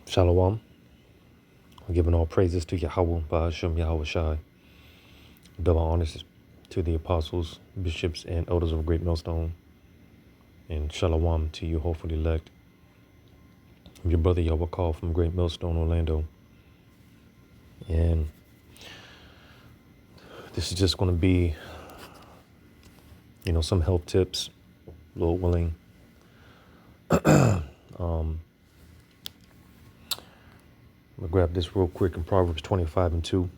Shalom. I'm giving all praises to Yahweh, Ba'ashem, Yahweh Shai. Double honors to the apostles, bishops, and elders of Great Millstone. And Shalom to you, hopefully elect. I'm your brother Yahweh Call from Great Millstone, Orlando. And this is just going to be, some health tips, Lord willing. I'm going to grab this real quick in Proverbs 25:2.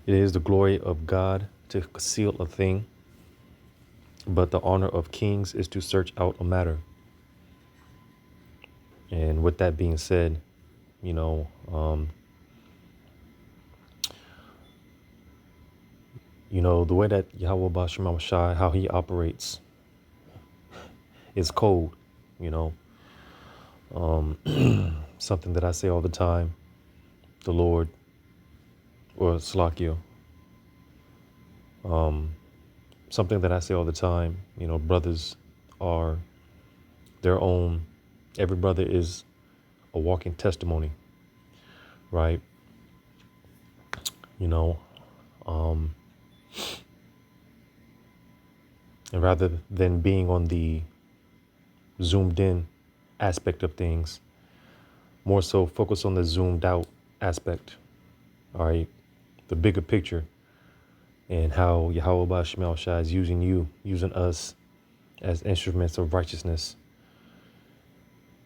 It is the glory of God to conceal a thing, but the honor of kings is to search out a matter. And with that being said, the way that Yahweh Bashim Shai, how he operates is cold, you know. Something that I say all the time, the Lord, or Slakia, something that I say all the time, brothers are their own, every brother is a walking testimony, right? And rather than being on the zoomed in aspect of things, more so focus on the zoomed out aspect, all right? The bigger picture and how Yahweh Bashim Shai is using us as instruments of righteousness,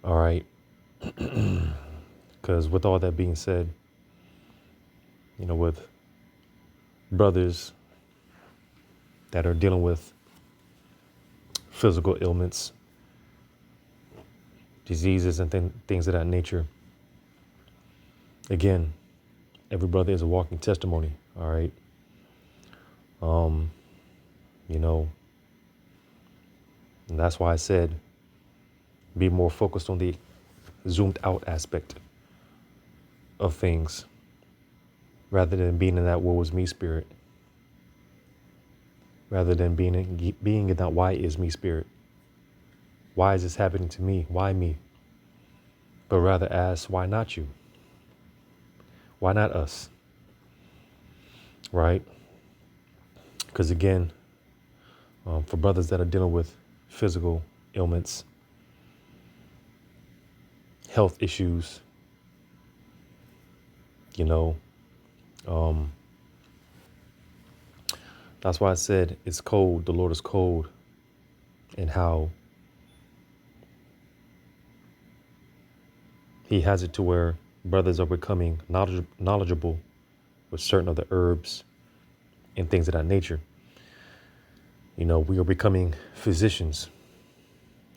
all right? Because with all that being said, with brothers that are dealing with physical ailments, diseases, and things of that nature, again, every brother is a walking testimony, all right? And that's why I said be more focused on the zoomed out aspect of things rather than being in that woe is me spirit, rather than being in that why is me spirit. Why is this happening to me? Why me? But rather ask, why not you? Why not us? Right? Because again, for brothers that are dealing with physical ailments, health issues, that's why I said it's cold. The Lord is cold, and how he has it to where brothers are becoming knowledgeable with certain of the herbs and things of that nature. We are becoming physicians.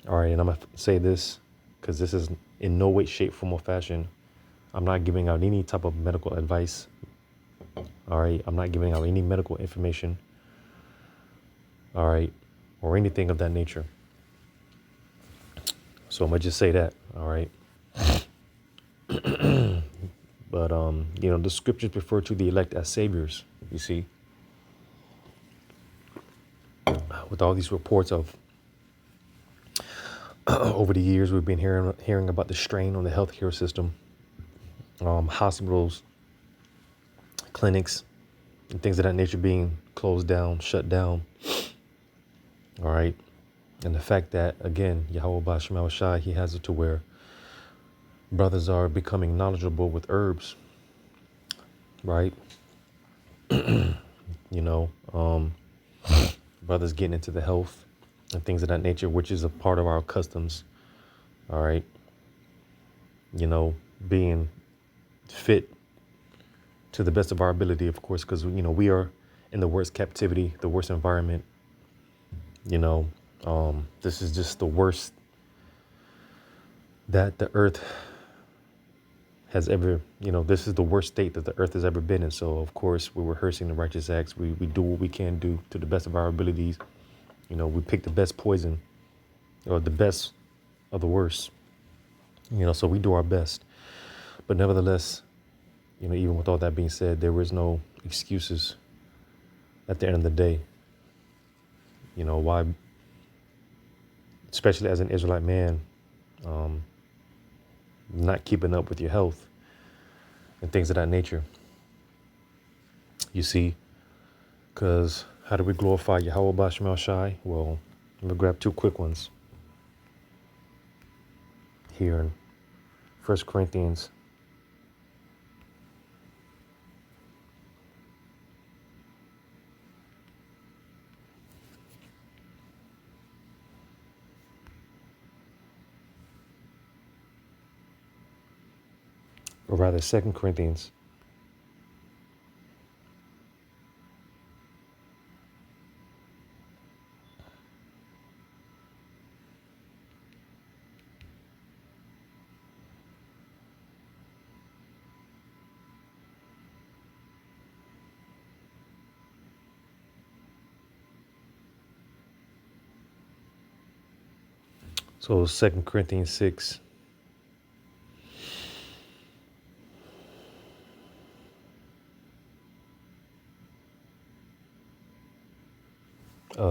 All right. And I'm going to say this because this is in no way, shape, form, or fashion. I'm not giving out any type of medical advice. All right. I'm not giving out any medical information. All right. Or anything of that nature. So I'm going to just say that. All right. But, the scriptures refer to the elect as saviors, you see, with all these reports of over the years, we've been hearing about the strain on the healthcare system, hospitals, clinics, and things of that nature being closed down, shut down. All right. And the fact that, again, Yahweh Bashim Shai, he has it to where brothers are becoming knowledgeable with herbs, right? Brothers getting into the health and things of that nature, which is a part of our customs. All right. Being fit to the best of our ability, of course, because, we are in the worst captivity, the worst environment. This is just the worst that the earth has ever, this is the worst state that the earth has ever been in. So, of course, we're rehearsing the righteous acts. We do what we can do to the best of our abilities. We pick the best poison or the best of the worst, so we do our best. But nevertheless, even with all that being said, there is no excuses at the end of the day. Why, especially as an Israelite man, not keeping up with your health and things of that nature. You see, because how do we glorify Yahweh Bashmal Shai? Well, I'm going to grab two quick ones here in 1 Corinthians. Or rather, 2 Corinthians. So 2 Corinthians 6.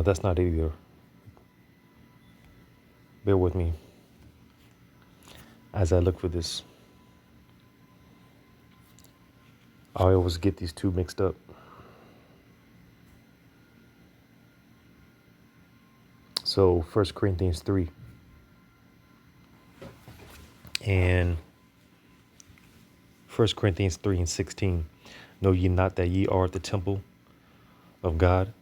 That's not it either. Bear with me as I look for this. I always get these two mixed up. So 1 Corinthians 3 and 1 Corinthians 3 and 16. Know ye not that ye are the temple of God,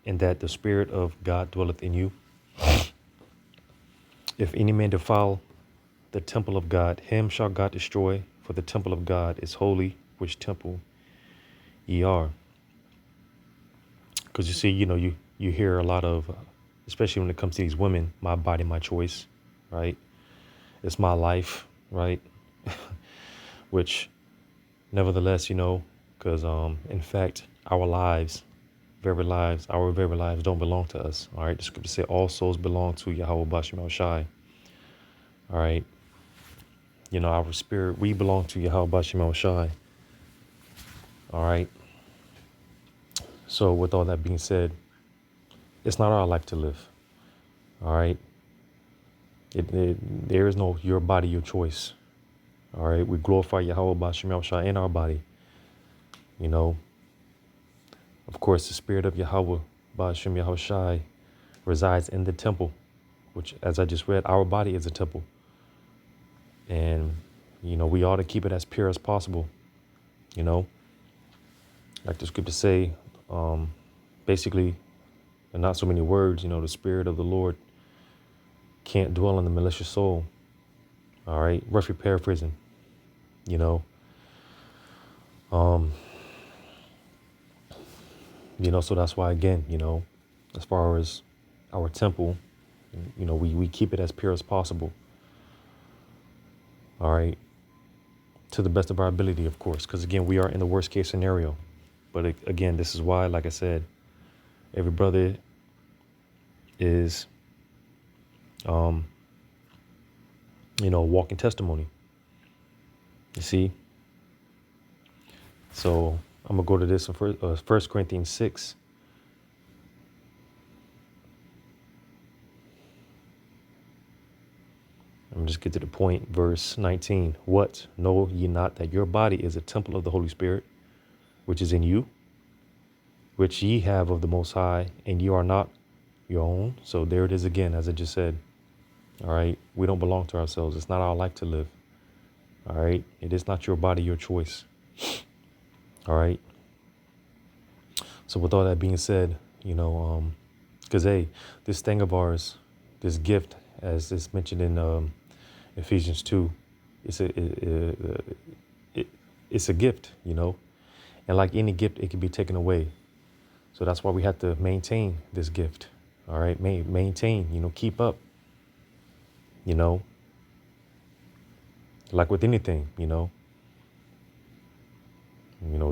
and that the Spirit of God dwelleth in you? If any man defile the temple of God, him shall God destroy, for the temple of God is holy, which temple ye are. Because you see, you hear a lot of, especially when it comes to these women, my body, my choice, right? It's my life, right? Which, nevertheless, because in fact, our very lives don't belong to us. All right, the scripture says all souls belong to Yahweh Bashim Shai. All right, our spirit, we belong to Yahweh Bashim Shai. All right. So with all that being said, it's not our life to live. All right. There is no your body, your choice. All right. We glorify Yahweh Bashim Shai in our body. Of course, the spirit of Yahweh Bashim Yahweh Shai resides in the temple, which, as I just read, our body is a temple. And, we ought to keep it as pure as possible. Like the scriptures say, basically, in not so many words, the spirit of the Lord can't dwell in the malicious soul. All right. Roughly paraphrasing, so that's why, again, as far as our temple, we keep it as pure as possible. All right. To the best of our ability, of course, because, again, we are in the worst case scenario. But again, this is why, like I said, every brother is, walking testimony. You see? So I'm going to go to this in 1 Corinthians 6. I'm just get to the point. Verse 19. What? Know ye not that your body is a temple of the Holy Spirit, which is in you, which ye have of the Most High, and you are not your own? So there it is again, as I just said. All right. We don't belong to ourselves. It's not our life to live. All right. It is not your body, your choice. All right. So with all that being said, because, hey, this thing of ours, this gift, as it's mentioned in Ephesians 2, it's a gift, and like any gift, it can be taken away. So that's why we have to maintain this gift. All right. Maintain, keep up, like with anything,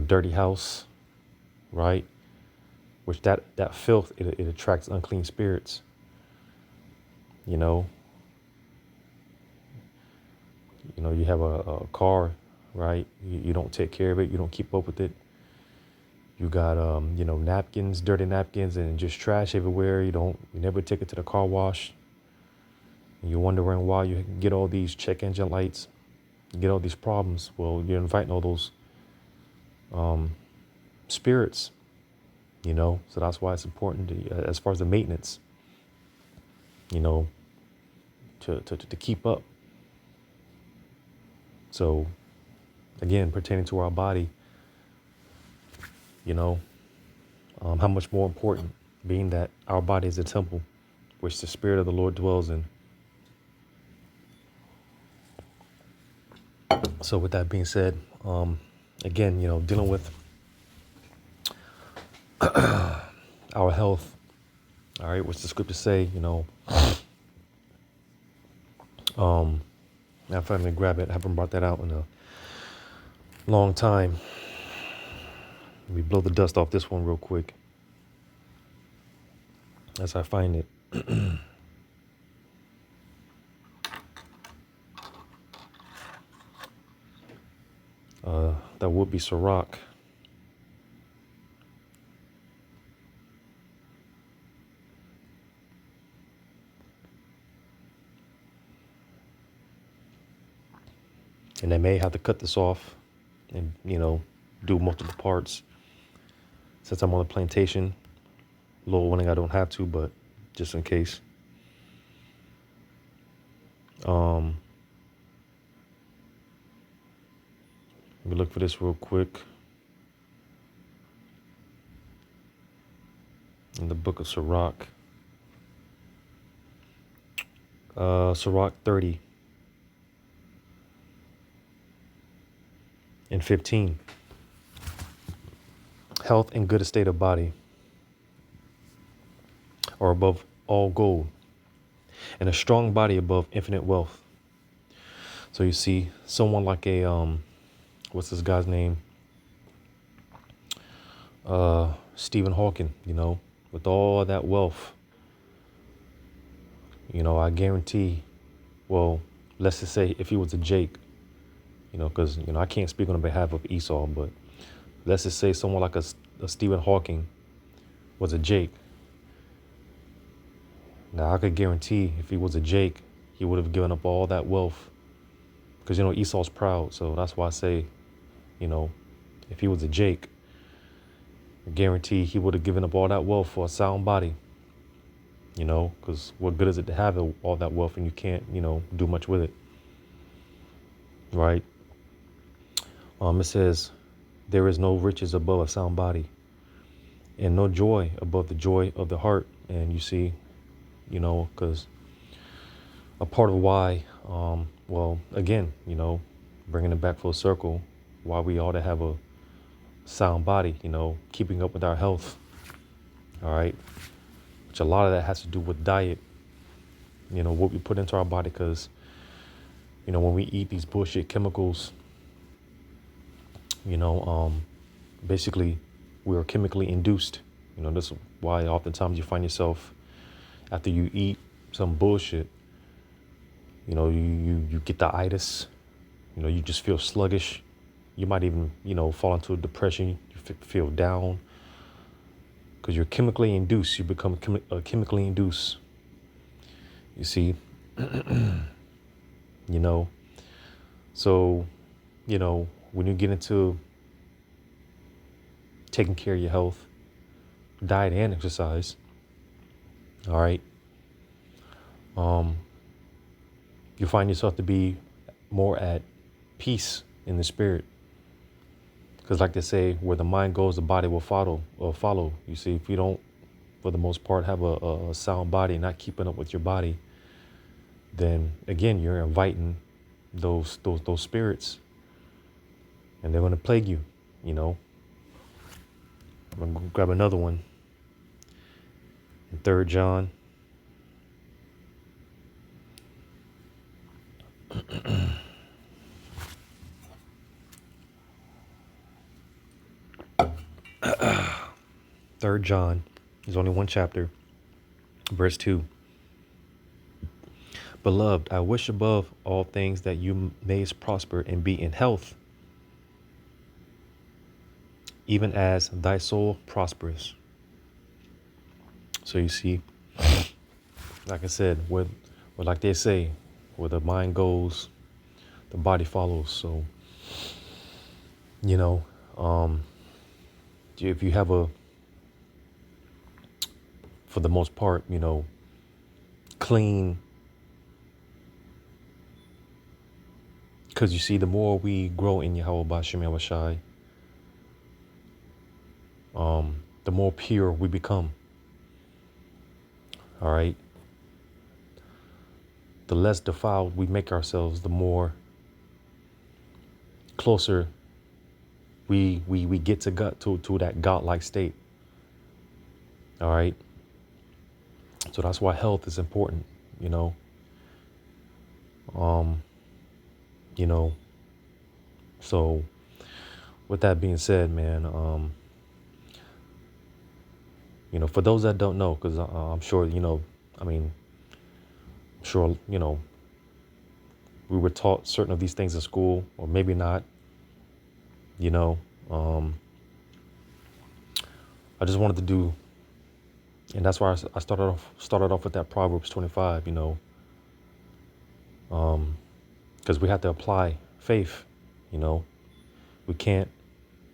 dirty house, right? Which that filth, it attracts unclean spirits, you have a car, right? You don't take care of it. You don't keep up with it. You got, napkins, dirty napkins, and just trash everywhere. You never take it to the car wash. And you're wondering why you get all these check engine lights. You get all these problems. Well, you're inviting all those spirits, So that's why it's important as far as the maintenance, you know, to keep up. So again, pertaining to our body, how much more important, being that our body is a temple, which the Spirit of the Lord dwells in. So with that being said, again, dealing with our health, all right, which the scriptures say, I finally grab it. I haven't brought that out in a long time. Let me blow the dust off this one real quick as I find it. That would be Sirach. And I may have to cut this off and, do multiple parts. Since I'm on the plantation, Lord willing, I don't have to, but just in case. Let me look for this real quick. In the book of Sirach. Sirach 30 and 15. Health and good estate of body are above all gold, and a strong body above infinite wealth. So you see, someone like a what's this guy's name? Stephen Hawking, with all that wealth, I guarantee, well, let's just say if he was a Jake, because, I can't speak on behalf of Esau, but let's just say someone like a Stephen Hawking was a Jake. Now, I could guarantee if he was a Jake, he would have given up all that wealth because, Esau's proud. So that's why I say, if he was a Jake, I guarantee he would have given up all that wealth for a sound body, because what good is it to have all that wealth and you can't, do much with it. Right. It says, there is no riches above a sound body and no joy above the joy of the heart. And you see, because a part of why, again, bringing it back full circle, why we ought to have a sound body, keeping up with our health. All right. Which a lot of that has to do with diet, what we put into our body. Because, when we eat these bullshit chemicals, basically we are chemically induced. This is why oftentimes you find yourself after you eat some bullshit, you get the itis, you just feel sluggish. You might even, fall into a depression. You feel down because you're chemically induced. You become chemically induced. You see, so, when you get into taking care of your health, diet and exercise, all right, you find yourself to be more at peace in the spirit. Because like they say, where the mind goes, the body will follow. You see, if you don't, for the most part, have a sound body, not keeping up with your body, then again, you're inviting those spirits, and they're going to plague you. I'm going to grab another one. In 3 John. Third John, there's only one chapter, verse 2. Beloved, I wish above all things that you may prosper and be in health, even as thy soul prospers. So you see, like I said, like they say, where the mind goes, the body follows. So, you know, um, if you have for the most part, clean, because you see, the more we grow in Yahweh Bashem Yahushai, the more pure we become. All right. The less defiled we make ourselves, the more closer we get to God, to that godlike state. All right. So that's why health is important, you know. Um, you know, so with that being said, man, for those that don't know, because I'm sure, I'm sure, we were taught certain of these things in school, or maybe not, you know, I just wanted to do, and that's why I started off with that Proverbs 25, because we have to apply faith, we can't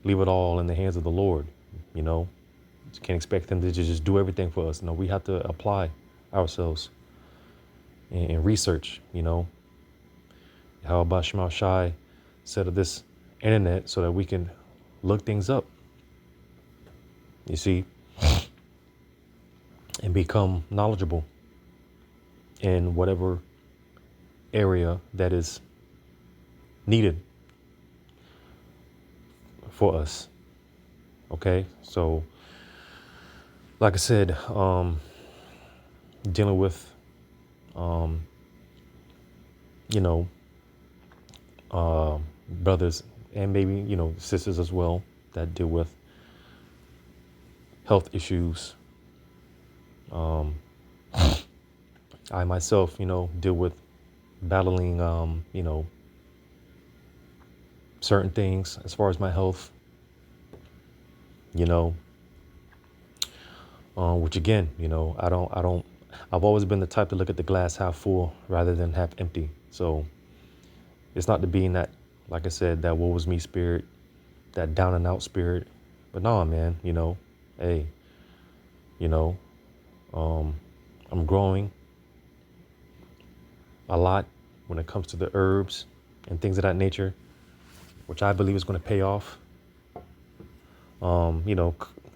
leave it all in the hands of the Lord, You can't expect him to just do everything for us. No, we have to apply ourselves and research, How about Shema Shai said of this internet so that we can look things up, you see, and become knowledgeable in whatever area that is needed for us. Okay, so like I said, dealing with, brothers and maybe, sisters as well that deal with health issues. I myself, deal with battling, certain things as far as my health, which again, I've always been the type to look at the glass half full rather than half empty. So it's not to be in that, like I said, that woe is me spirit, that down and out spirit. But no, man, hey, I'm growing a lot when it comes to the herbs and things of that nature, which I believe is going to pay off.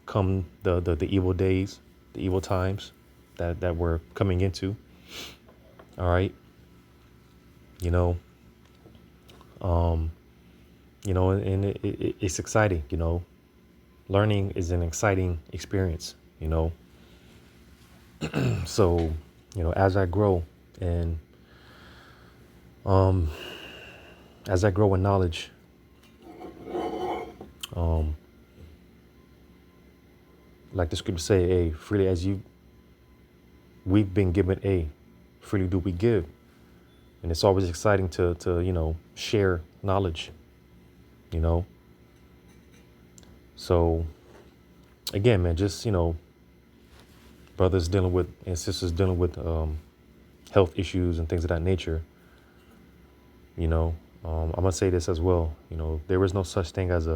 Come the evil days, the evil times that we're coming into. All right. And it's exciting, learning is an exciting experience, so, as I grow and, as I grow in knowledge, like the scripture say, freely as we've been given, freely do we give. And it's always exciting to share knowledge, So again, man, just, brothers dealing with and sisters dealing with health issues and things of that nature, I'm going to say this as well. There is no such thing as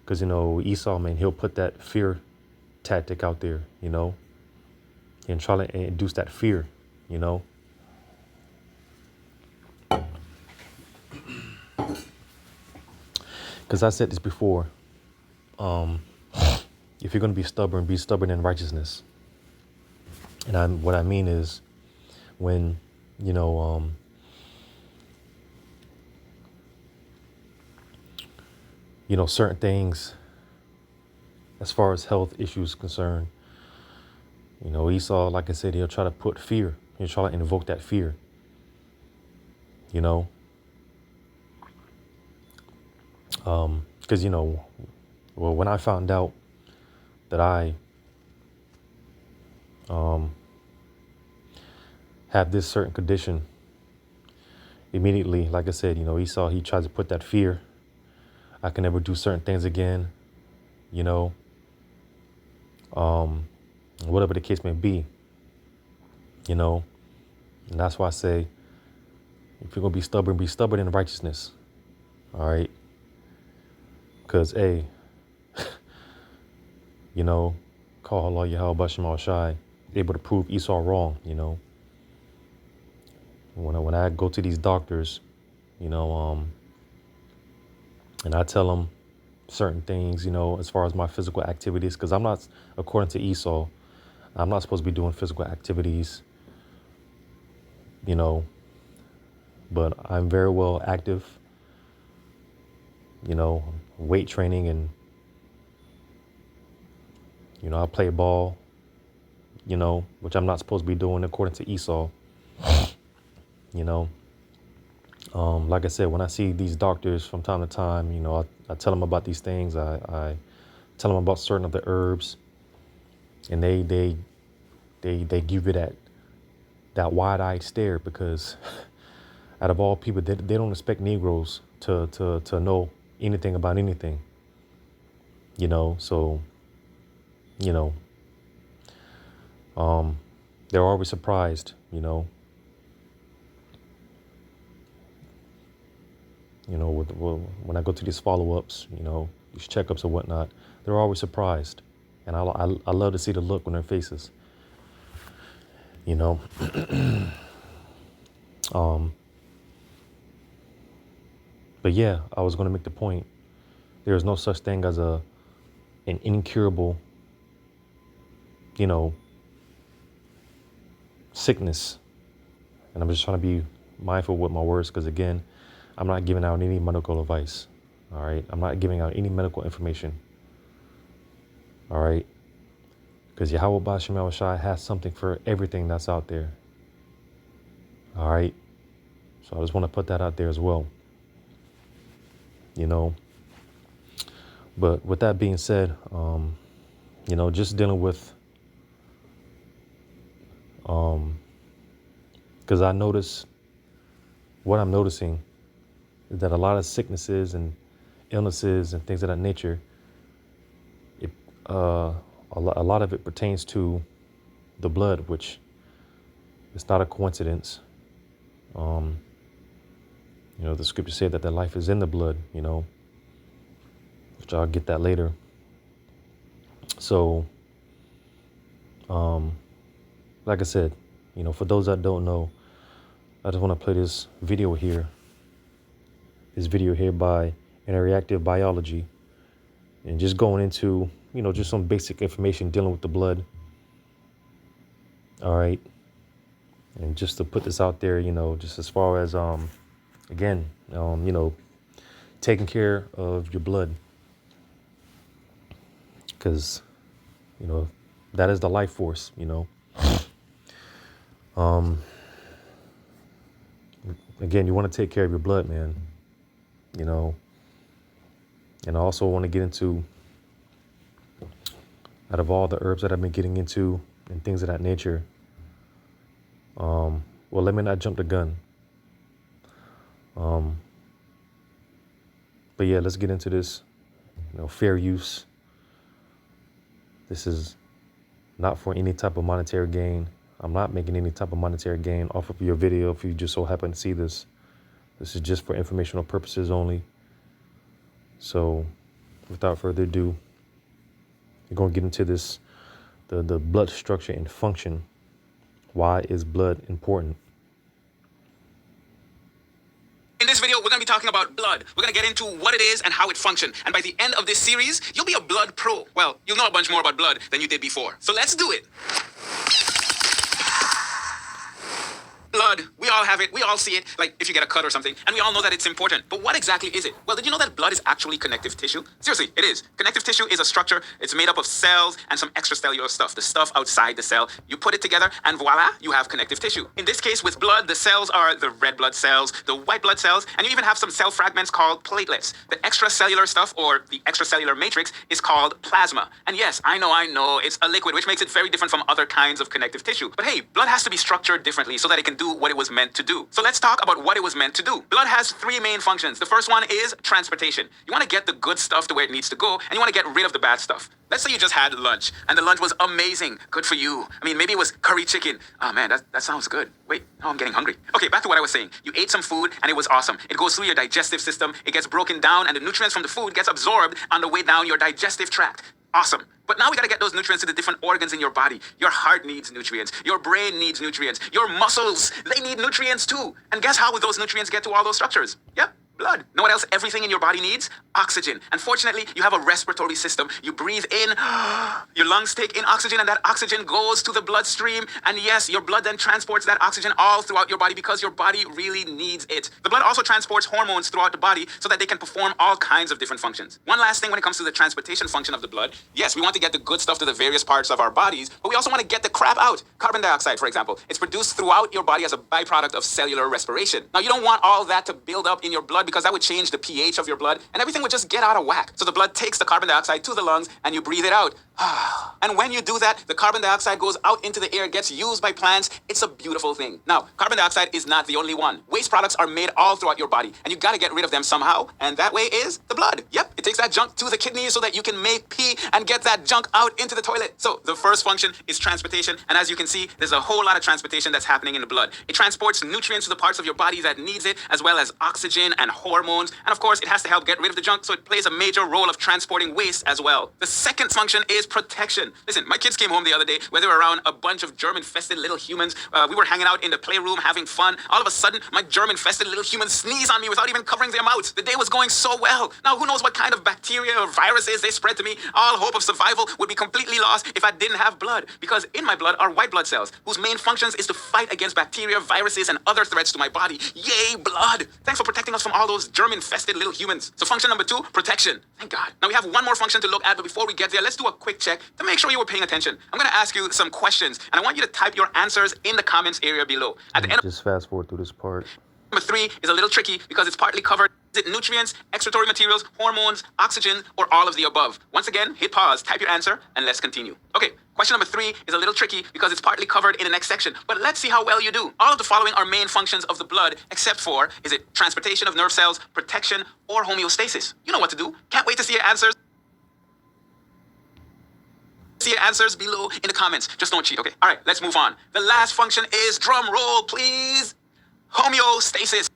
because, Esau, man, he'll put that fear tactic out there, and try to induce that fear, Because I said this before, if you're going to be stubborn in righteousness. And what I mean is when, certain things as far as health issues concerned, Esau, like I said, he'll try to put fear. He'll try to invoke that fear, because, well, when I found out that I have this certain condition, immediately, like I said, Esau, he tries to put that fear. I can never do certain things again, whatever the case may be, and that's why I say, If you're going to be stubborn in righteousness. All right. Because, hey, you know, call Allah Yahweh Bashim Shai, able to prove Esau wrong, you know. When I go to these doctors, you know, and I tell them certain things, you know, as far as my physical activities, because I'm not, according to Esau, I'm not supposed to be doing physical activities, you know, but I'm very well active, you know, weight training, and, you know, I play ball, you know, which I'm not supposed to be doing according to Esau, you know. Like I said, when I see these doctors from time to time, you know, I tell them about these things. I tell them about certain of the herbs, and they give you that wide-eyed stare, because out of all people, they don't expect Negroes to know anything about anything, you know. So, you know, they're always surprised, you know. You know, when I go to these follow-ups, you know, these checkups or whatnot, they're always surprised. And I love to see the look on their faces, you know. But yeah, I was going to make the point. There is no such thing as an incurable, you know, sickness. And I'm just trying to be mindful with my words, because, again, I'm not giving out any medical advice. All right. I'm not giving out any medical information. All right. Because Yahweh Bashim Shai has something for everything that's out there. All right. So I just want to put that out there as well. You know. But with that being said, you know, just dealing with, because I notice, what I'm noticing is that a lot of sicknesses and illnesses and things of that nature, a lot of it pertains to the blood, which it's not a coincidence. You know, the scripture said that the life is in the blood, you know, which I'll get that later. So, like I said, you know, for those that don't know, I just want to play this video here. This video here by Interactive Biology, and just going into, you know, just some basic information dealing with the blood. All right. And just to put this out there, you know, just as far as, again, you know, taking care of your blood, because, you know, that is the life force, you know. Again, you want to take care of your blood, man, you know. And I also want to get into, out of all the herbs that I've been getting into and things of that nature, well, let me not jump the gun. But yeah, let's get into this, you know, fair use. This is not for any type of monetary gain. I'm not making any type of monetary gain off of your video if you just so happen to see this. This is just for informational purposes only. So without further ado, we're going to get into this, the blood structure and function. Why is blood important? In this video, we're going to be talking about blood. We're going to get into what it is and how it functions. And by the end of this series, you'll be a blood pro. Well, you'll know a bunch more about blood than you did before. So let's do it. Blood, we all have it, we all see it, like if you get a cut or something, and we all know that it's important. But what exactly is it? Well, did you know that blood is actually connective tissue? Seriously, it is. Connective tissue is a structure. It's made up of cells and some extracellular stuff, the stuff outside the cell. You put it together and voila, you have connective tissue. In this case, with blood, the cells are the red blood cells, the white blood cells, and you even have some cell fragments called platelets. The extracellular stuff, or the extracellular matrix, is called plasma. And yes, I know, it's a liquid, which makes it very different from other kinds of connective tissue. But hey, blood has to be structured differently so that it can do what it was meant to do. So let's talk about what it was meant to do. Blood has three main functions. The first one is transportation. You want to get the good stuff to where it needs to go, and you want to get rid of the bad stuff. Let's say you just had lunch, and the lunch was amazing. Good for you. I mean, maybe it was curry chicken. Oh man, that sounds good. Wait, now I'm getting hungry. Okay, back to what I was saying. You ate some food, and it was awesome. It goes through your digestive system, it gets broken down, and the nutrients from the food gets absorbed on the way down your digestive tract. Awesome. But now we got to get those nutrients to the different organs in your body. Your heart needs nutrients. Your brain needs nutrients. Your muscles, they need nutrients too. And guess how those nutrients get to all those structures? Yep. Blood. Know what else everything in your body needs? Oxygen. Unfortunately, you have a respiratory system. You breathe in, your lungs take in oxygen, and that oxygen goes to the bloodstream. And yes, your blood then transports that oxygen all throughout your body because your body really needs it. The blood also transports hormones throughout the body so that they can perform all kinds of different functions. One last thing when it comes to the transportation function of the blood, yes, we want to get the good stuff to the various parts of our bodies, but we also want to get the crap out. Carbon dioxide, for example, it's produced throughout your body as a byproduct of cellular respiration. Now, you don't want all that to build up in your blood because that would change the pH of your blood and everything would just get out of whack. So the blood takes the carbon dioxide to the lungs and you breathe it out. And when you do that, the carbon dioxide goes out into the air, gets used by plants. It's a beautiful thing. Now, carbon dioxide is not the only one. Waste products are made all throughout your body and you got to get rid of them somehow. And that way is the blood. Yep, it takes that junk to the kidneys so that you can make pee and get that junk out into the toilet. So the first function is transportation. And as you can see, there's a whole lot of transportation that's happening in the blood. It transports nutrients to the parts of your body that needs it, as well as oxygen and hormones. And of course, it has to help get rid of the junk. So it plays a major role of transporting waste as well. The second function is protection. Listen, my kids came home the other day where they were around a bunch of germ-infested little humans. We were hanging out in the playroom having fun. All of a sudden, my germ-infested little humans sneeze on me without even covering their mouths. The day was going so well. Now, who knows what kind of bacteria or viruses they spread to me? All hope of survival would be completely lost if I didn't have blood. Because in my blood are white blood cells, whose main functions is to fight against bacteria, viruses, and other threats to my body. Yay, blood! Thanks for protecting us from all those germ-infested little humans. So function number 2, protection. Thank God. Now we have one more function to look at, but before we get there, let's do a quick check to make sure you were paying attention. I'm going to ask you some questions, and I want you to type your answers in the comments area below. At the end, Just fast forward through this part. number 3 is a little tricky because it's partly covered. Is it nutrients, excretory materials, hormones, oxygen, or all of the above? Once again, hit pause, type your answer, and let's continue. Okay, question number 3 is a little tricky because it's partly covered in the next section, but let's see how well you do. All of the following are main functions of the blood, except for, is it transportation of nerve cells, protection, or homeostasis? You know what to do. Can't wait to see your answers. See your answers below in the comments. Just don't cheat, okay? All right, let's move on. The last function is, drum roll, please, homeostasis.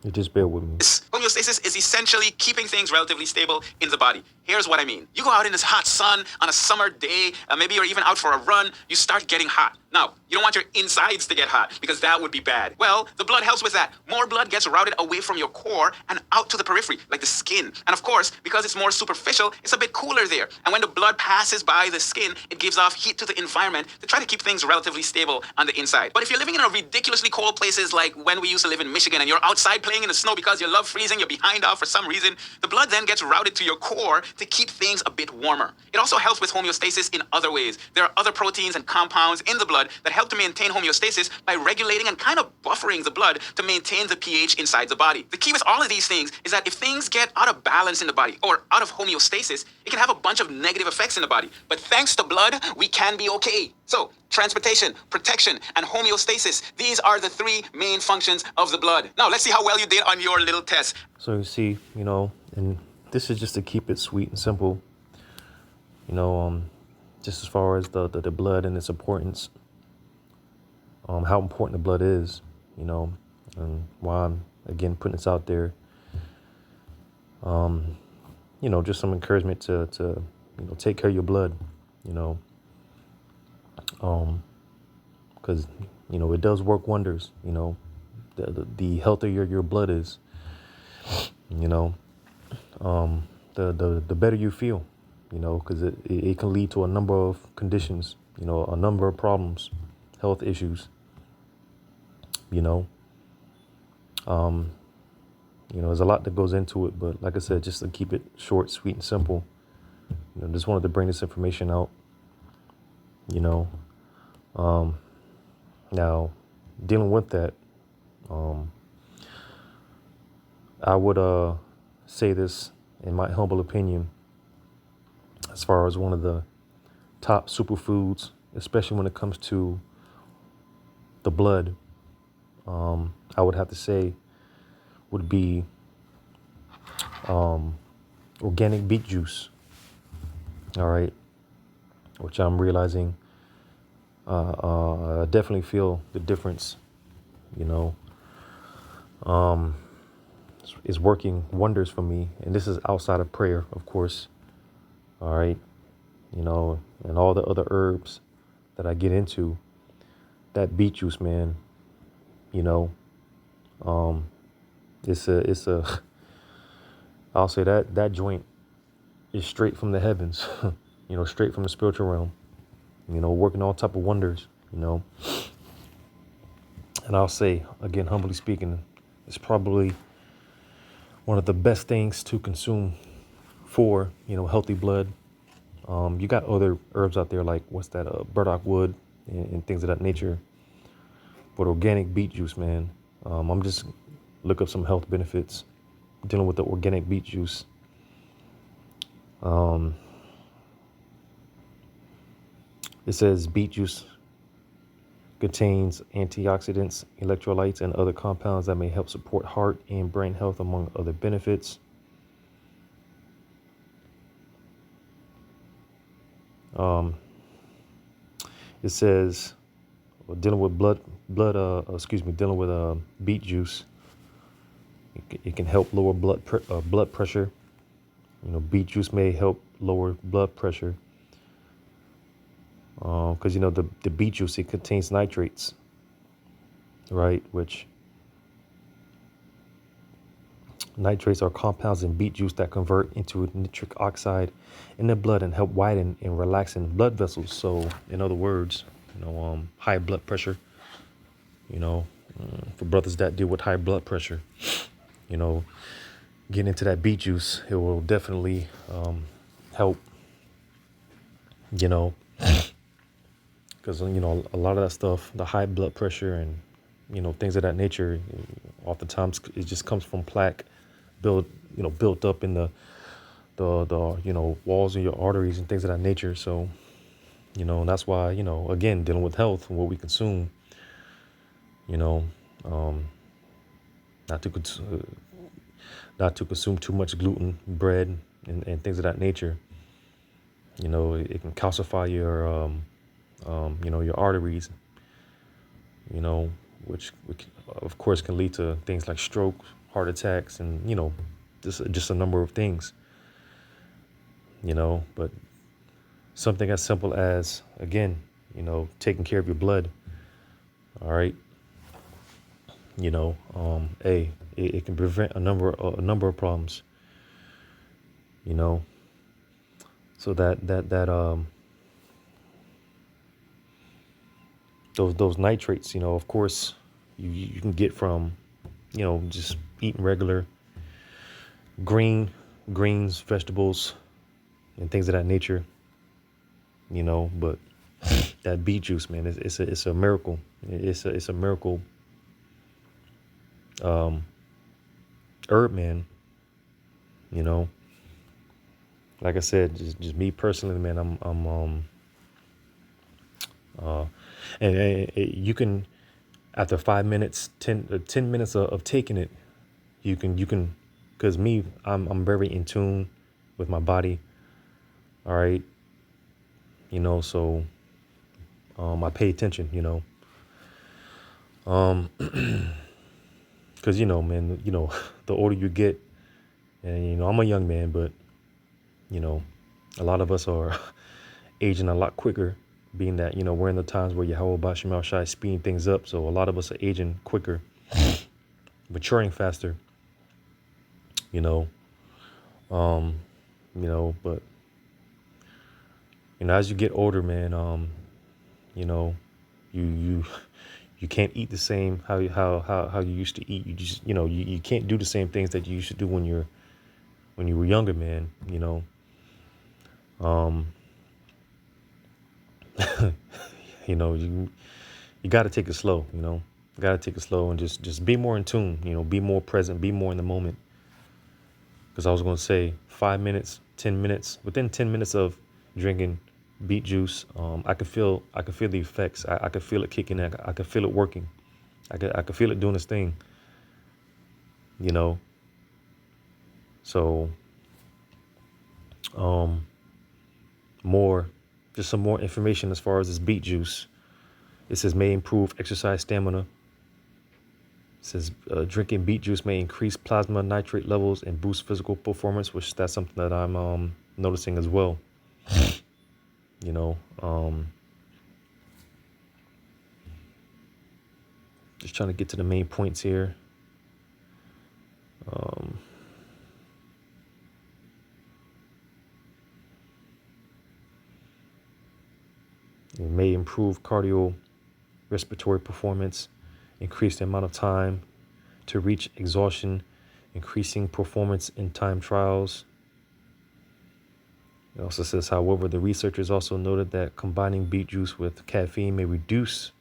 You just bear with me. Homeostasis is essentially keeping things relatively stable in the body. Here's what I mean. You go out in this hot sun on a summer day, maybe you're even out for a run, you start getting hot. Now, you don't want your insides to get hot because that would be bad. Well, the blood helps with that. More blood gets routed away from your core and out to the periphery, like the skin. And of course, because it's more superficial, it's a bit cooler there. And when the blood passes by the skin, it gives off heat to the environment to try to keep things relatively stable on the inside. But if you're living in a ridiculously cold places like when we used to live in Michigan and you're outside playing in the snow because you love freezing, you're behind off for some reason, the blood then gets routed to your core to keep things a bit warmer. It also helps with homeostasis in other ways. There are other proteins and compounds in the blood that help to maintain homeostasis by regulating and kind of buffering the blood to maintain the pH inside the body. The key with all of these things is that if things get out of balance in the body or out of homeostasis, it can have a bunch of negative effects in the body. But thanks to blood, we can be okay. So, transportation, protection, and homeostasis. These are the 3 main functions of the blood. Now, let's see how well you did on your little test. So you see, and this is just to keep it sweet and simple, just as far as the blood and its importance, how important the blood is, and why I'm, again, putting this out there. Just some encouragement to take care of your blood, because, it does work wonders, the healthier your blood is, the better you feel, because it can lead to a number of conditions, a number of problems, health issues, There's a lot that goes into it, but like I said, just to keep it short, sweet, and simple, just wanted to bring this information out. You know, now dealing with that, I would say this in my humble opinion, as far as one of the top superfoods, especially when it comes to the blood, I would have to say would be organic beet juice. All right, which I'm realizing I definitely feel the difference. You know, is working wonders for me, and this is outside of prayer, of course. All right, and all the other herbs that I get into, that beet juice, man. You know, it's a I'll say that joint is straight from the heavens, straight from the spiritual realm, working all type of wonders, and I'll say again, humbly speaking, it's probably one of the best things to consume for, healthy blood. You got other herbs out there like what's that, burdock wood and things of that nature. But organic beet juice, man, I'm just look up some health benefits dealing with the organic beet juice. It says beet juice contains antioxidants, electrolytes, and other compounds that may help support heart and brain health, among other benefits. It says dealing with dealing with beet juice. It can help lower blood pressure. Beet juice may help lower blood pressure because the beet juice, it contains nitrates, right? Which nitrates are compounds in beet juice that convert into nitric oxide in the blood and help widen and relaxing blood vessels. So, in other words, high blood pressure. For brothers that deal with high blood pressure, getting into that beet juice, it will definitely help. Because a lot of that stuff, the high blood pressure and things of that nature, oftentimes it just comes from plaque built up in the walls of your arteries and things of that nature. So that's why again, dealing with health and what we consume, not to not to consume too much gluten, bread, and things of that nature. It can calcify your your arteries, which of course can lead to things like stroke, heart attacks, and just a number of things. But something as simple as, again, taking care of your blood. All right. It can prevent a number of problems. So those nitrates, of course, you can get from, just eating regular greens, vegetables, and things of that nature. But that beet juice, man, it's a miracle. It's a miracle herb, man. Like I said, just me personally, man. And you can, after 5 minutes, 10 minutes of taking it, you can, because me, I'm very in tune with my body. All right. So I pay attention, because, man, the older you get, and, I'm a young man, but, a lot of us are aging a lot quicker, being that, we're in the times where Yahweh Bashim Shai is speeding things up. So a lot of us are aging quicker, maturing faster, but, as you get older, man, you you can't eat the same how you used to eat. You just, you can't do the same things that you used to do when you were younger, man. Um, you got to take it slow. Got to take it slow and just be more in tune. Be more present, be more in the moment. Because I was going to say 5 minutes, 10 minutes. Within 10 minutes of drinking beet juice, I could feel the effects. I could feel it kicking in. I could feel it working. I could feel it doing its thing. So more, just some more information as far as this beet juice. It says may improve exercise stamina. It says drinking beet juice may increase plasma nitrate levels and boost physical performance, which that's something that I'm noticing as well. Just trying to get to the main points here. It may improve cardiorespiratory performance, increase the amount of time to reach exhaustion, increasing performance in time trials. It also says, however, the researchers also noted that combining beet juice with caffeine may reduce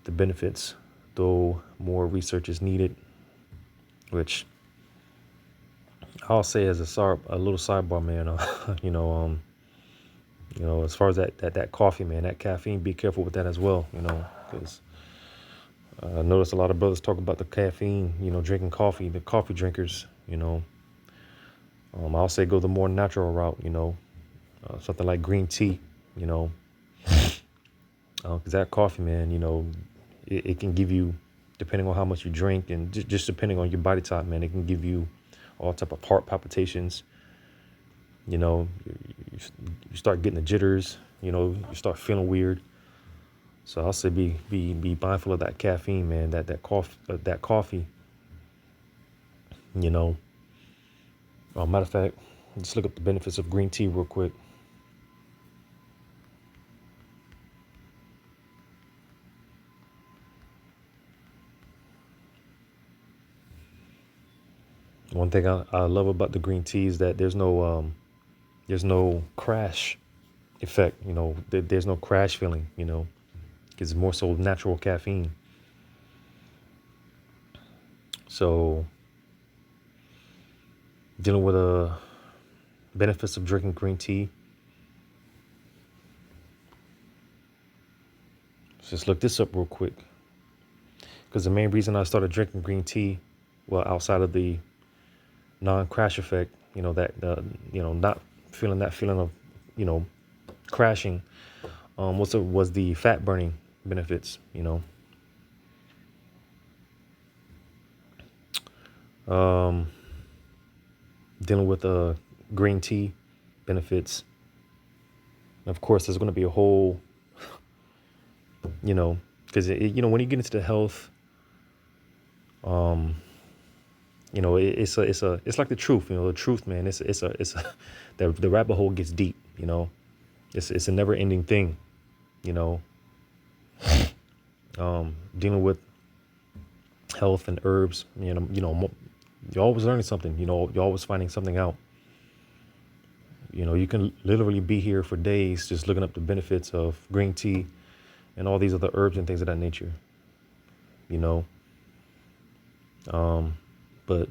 the benefits, though more research is needed, which I'll say as a little sidebar, man. As far as that coffee, man, that caffeine, be careful with that as well, because I notice a lot of brothers talk about the caffeine, drinking coffee, the coffee drinkers, I'll say go the more natural route, something like green tea, because that coffee, man, it can give you, depending on how much you drink and just depending on your body type, man, it can give you all type of heart palpitations. You start getting the jitters, you start feeling weird. So I'll say be mindful of that caffeine, man, that coffee. Matter of fact, just look up the benefits of green tea real quick. One thing I love about the green tea is that there's no crash effect. There's no crash feeling. It's more so natural caffeine. So dealing with benefits of drinking green tea. Let's just look this up real quick. Because the main reason I started drinking green tea, well, outside of the non-crash effect, not feeling that feeling of, crashing, was the fat burning benefits, dealing with green tea benefits. Of course, there's going to be a whole, because when you get into the health, it's like the truth, the truth, man. It's the rabbit hole gets deep, it's a never ending thing, dealing with health and herbs, you're always learning something, you're always finding something out. You can literally be here for days just looking up the benefits of green tea and all these other herbs and things of that nature, but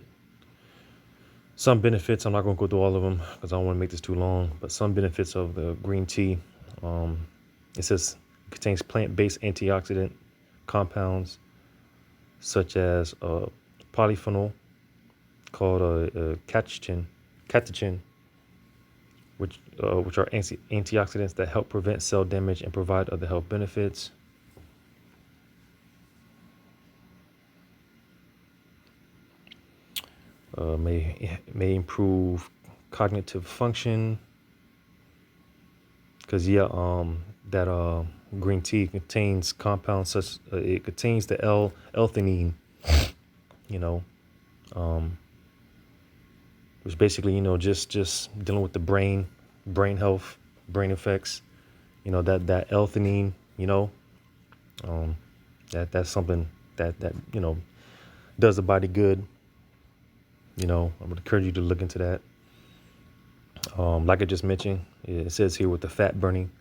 some benefits, I'm not going to go through all of them because I don't want to make this too long, but some benefits of the green tea, it says it contains plant-based antioxidant compounds such as polyphenol called catechin, which are antioxidants that help prevent cell damage and provide other health benefits. May improve cognitive function, because that green tea contains compounds such it contains the L-theanine, which basically just dealing with the brain health, brain effects, that L-theanine, That's something that does the body good. I would encourage you to look into that. Like I just mentioned, it says here with the fat burning.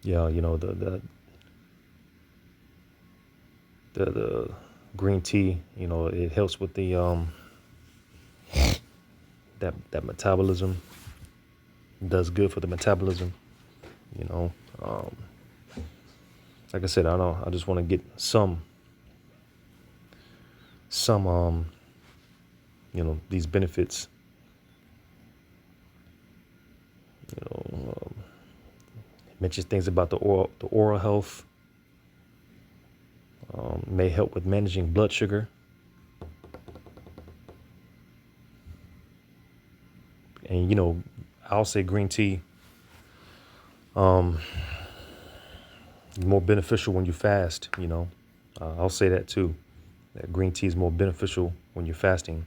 Yeah, the green tea, it helps with the that metabolism. Does good for the metabolism. You know, um, like I said, I don't know. I just want to get some these benefits. Mentions things about the oral health. May help with managing blood sugar. And I'll say green tea is more beneficial when you fast. I'll say that too. That green tea is more beneficial when you're fasting.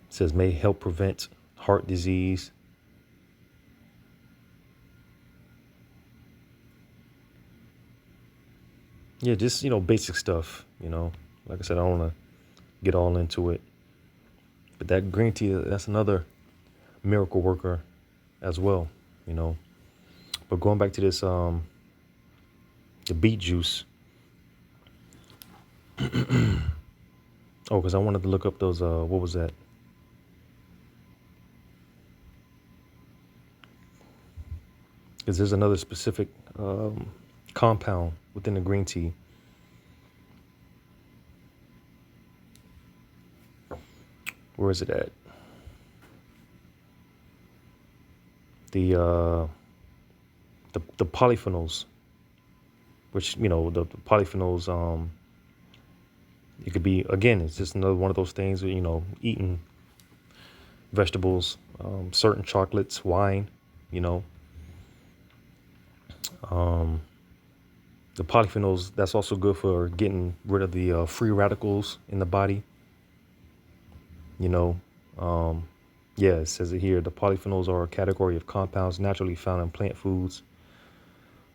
It says may help prevent heart disease. Yeah, just basic stuff. Like I said, I don't want to get all into it, but that green tea, that's another miracle worker as well. But going back to this, the beet juice. Oh, because I wanted to look up those. What was that? Because there's another specific compound within the green tea. Where is it at? The polyphenols, which the polyphenols. It could be, again, it's just another one of those things. Eating vegetables, certain chocolates, wine. The polyphenols, that's also good for getting rid of the free radicals in the body. Yeah, it says it here. The polyphenols are a category of compounds naturally found in plant foods,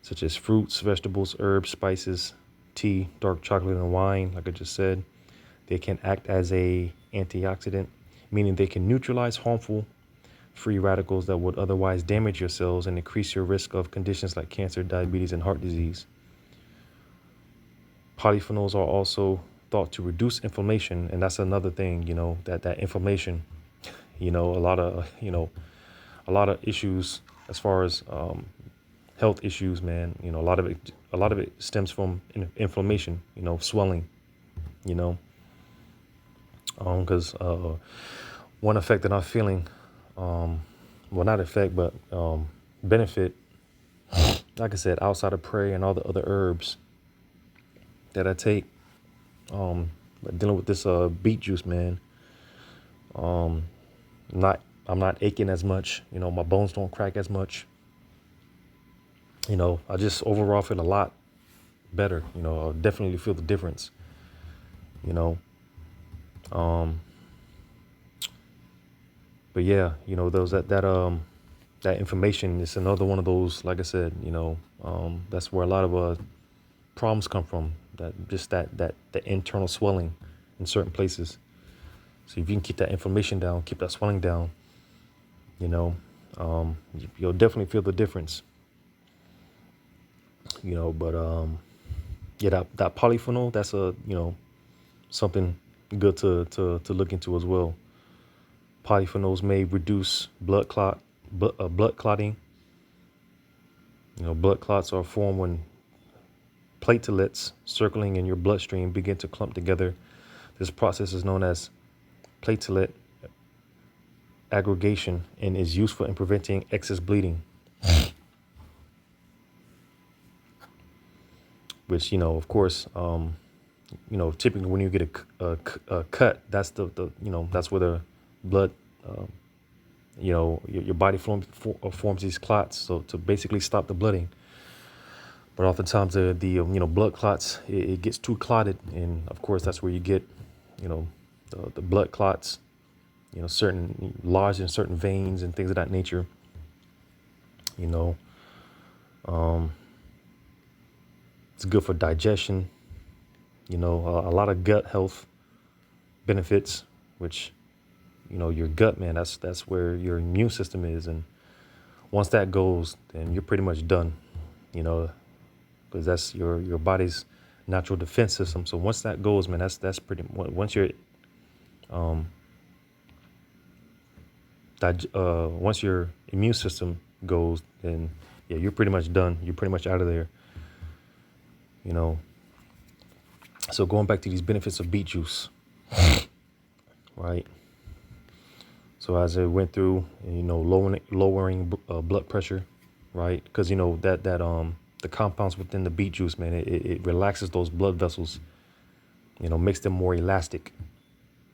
such as fruits, vegetables, herbs, spices, tea, dark chocolate, and wine. Like I just said, they can act as a antioxidant, meaning they can neutralize harmful free radicals that would otherwise damage your cells and increase your risk of conditions like cancer, diabetes, and heart disease. Polyphenols are also thought to reduce inflammation, and that's another thing, that inflammation, a lot of issues as far as health issues, man. A lot of it stems from inflammation, swelling, because one effect that I'm feeling, well, not effect, but benefit, like I said, outside of prayer and all the other herbs that I take, dealing with this beet juice, man. I'm not aching as much. My bones don't crack as much. I just overall feel a lot better. I definitely feel the difference. But yeah, those that information is another one of those. Like I said, that's where a lot of problems come from. That the internal swelling in certain places. So if you can keep that inflammation down, keep that swelling down, you'll definitely feel the difference. But yeah, that polyphenol, that's something good to look into as well. Polyphenols may reduce blood clotting. Blood clots are formed when platelets circling in your bloodstream begin to clump together. This process is known as platelet aggregation and is useful in preventing excess bleeding. Which, of course, typically when you get a cut, that's that's where the blood, your body forms these clots. So to basically stop the bleeding. But oftentimes the blood clots, it gets too clotted, and of course that's where you get the blood clots, certain lodged in certain veins and things of that nature. You know, it's good for digestion. A lot of gut health benefits, which your gut, man, that's where your immune system is, and once that goes, then you're pretty much done. Because that's your body's natural defense system. So once that goes, man, that's pretty. Once your once your immune system goes, then yeah, you're pretty much done. You're pretty much out of there. So going back to these benefits of beet juice, right? So as I went through, lowering blood pressure, right? Because that the compounds within the beet juice, man, it relaxes those blood vessels, makes them more elastic,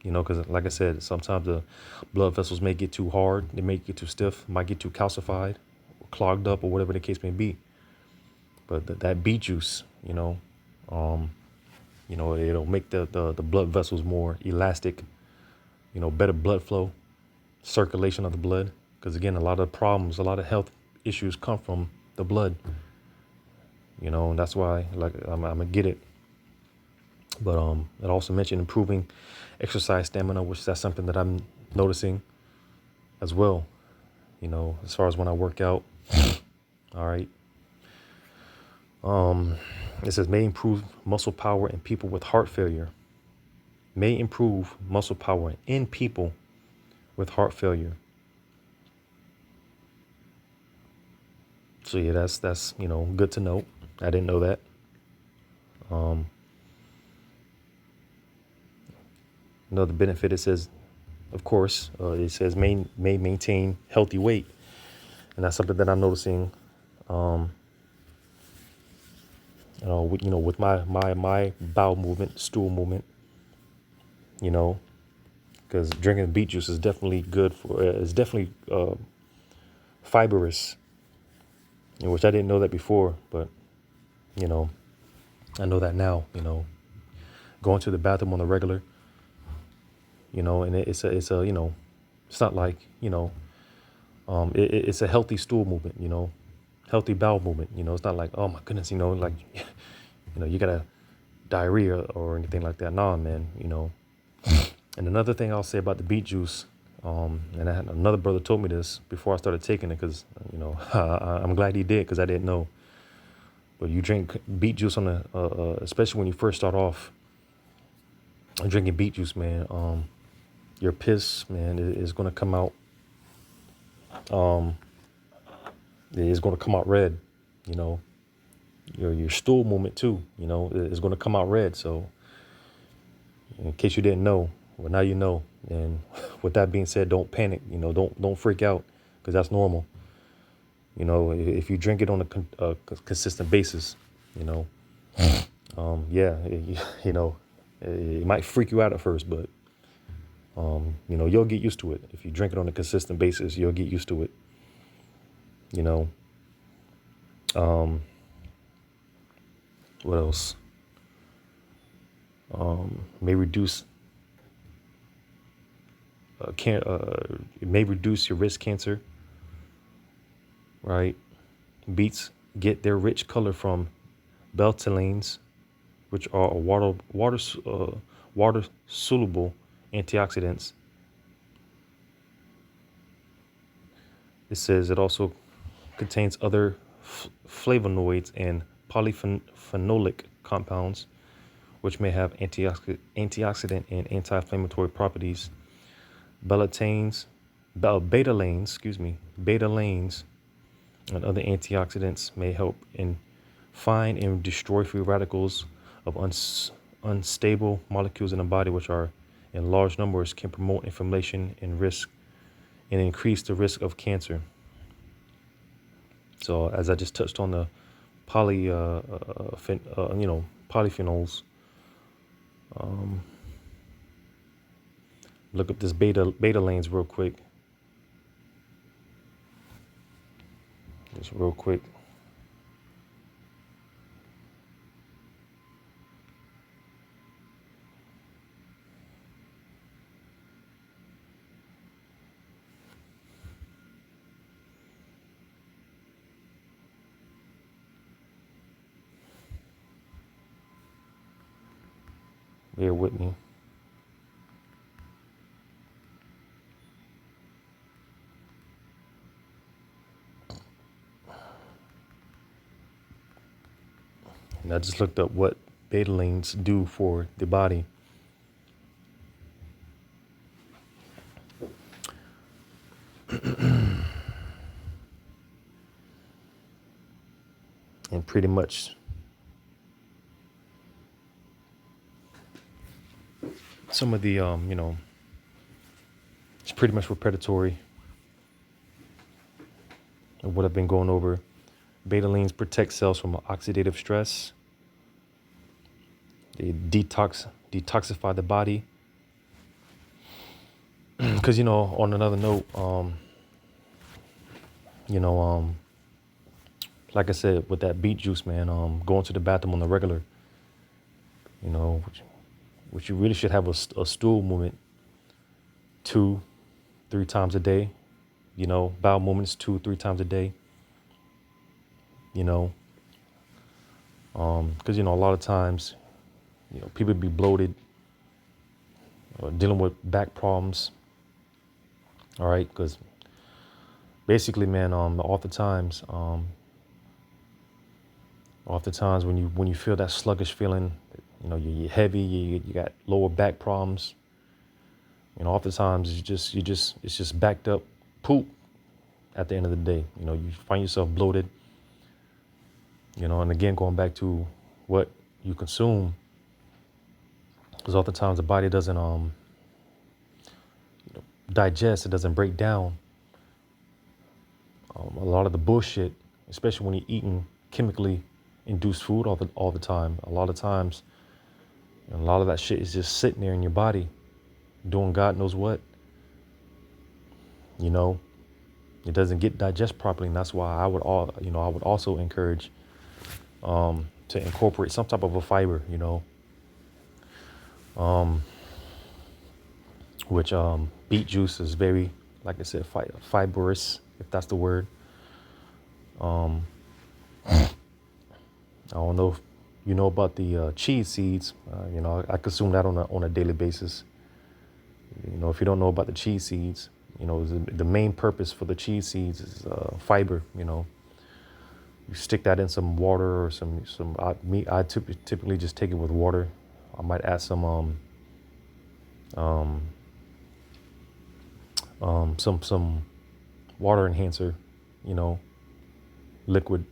because like I said, sometimes the blood vessels may get too hard, they may get too stiff, might get too calcified, clogged up, or whatever the case may be. But that beet juice, it'll make the blood vessels more elastic, better blood flow, circulation of the blood. Because again, a lot of problems, a lot of health issues come from the blood, and that's why, like, I'm gonna get it. But it also mentioned improving exercise stamina, which that's something that I'm noticing as well, as far as when I work out. All right. It says may improve muscle power in people with heart failure. May improve muscle power in people with heart failure. So yeah, that's good to know. I didn't know that. Another benefit, it says, of course, it says may maintain healthy weight, and that's something that I'm noticing. With my bowel movement, stool movement, because drinking beet juice is definitely good for. It's definitely fibrous, which I didn't know that before, but I know that now. Going to the bathroom on the regular, and it's a it's not like it's a healthy stool movement, healthy bowel movement. It's not like, oh my goodness, like you got a diarrhea or anything like that. Nah, man, And another thing I'll say about the beet juice, and I had another brother told me this before I started taking it, because I'm glad he did, because I didn't know. But you drink beet juice on especially when you first start off drinking beet juice, man. Your piss, man, is going to come out. It's going to come out red. Your stool movement too. Is going to come out red. So, in case you didn't know, well, now you know. And with that being said, don't panic. Don't freak out, because that's normal. If you drink it on a consistent basis, yeah, it might freak you out at first, but you'll get used to it. If you drink it on a consistent basis, you'll get used to it. What else? May reduce it may reduce your risk cancer. Right? Beets get their rich color from betalains, which are water soluble antioxidants. It says it also contains other flavonoids and polyphenolic compounds, which may have antioxidant and anti-inflammatory properties. Betalains, and other antioxidants may help in find and destroy free radicals of unstable molecules in the body, which are in large numbers can promote inflammation and increase the risk of cancer. So as I just touched on the polyphenols, look up this betalains real quick. Just real quick. Bear with me. And I just looked up what betalains do for the body. And pretty much some of the, it's pretty much repetitory of what I've been going over. Betalains protect cells from oxidative stress. They detoxify the body. Because, on another note, you know, like I said, with that beet juice, man, going to the bathroom on the regular, which you really should have a stool movement 2-3 times a day, bowel movements 2-3 times a day, because, a lot of times, people be bloated or dealing with back problems. All right. Because basically, man, oftentimes when you feel that sluggish feeling, you're heavy, you got lower back problems. Oftentimes it's just backed up poop at the end of the day. You find yourself bloated, and again, going back to what you consume, because oftentimes the body doesn't digest, it doesn't break down a lot of the bullshit, especially when you're eating chemically induced food all the time. A lot of times, a lot of that shit is just sitting there in your body, doing God knows what. It doesn't get digested properly, and that's why I would also encourage to incorporate some type of a fiber, which beet juice is very, like I said, fibrous, if that's the word. I don't know if you know about the cheese seeds. I consume that on a daily basis. If you don't know about the cheese seeds, the main purpose for the cheese seeds is fiber. You stick that in some water or some meat. I typically just take it with water. I might add some water enhancer, liquid,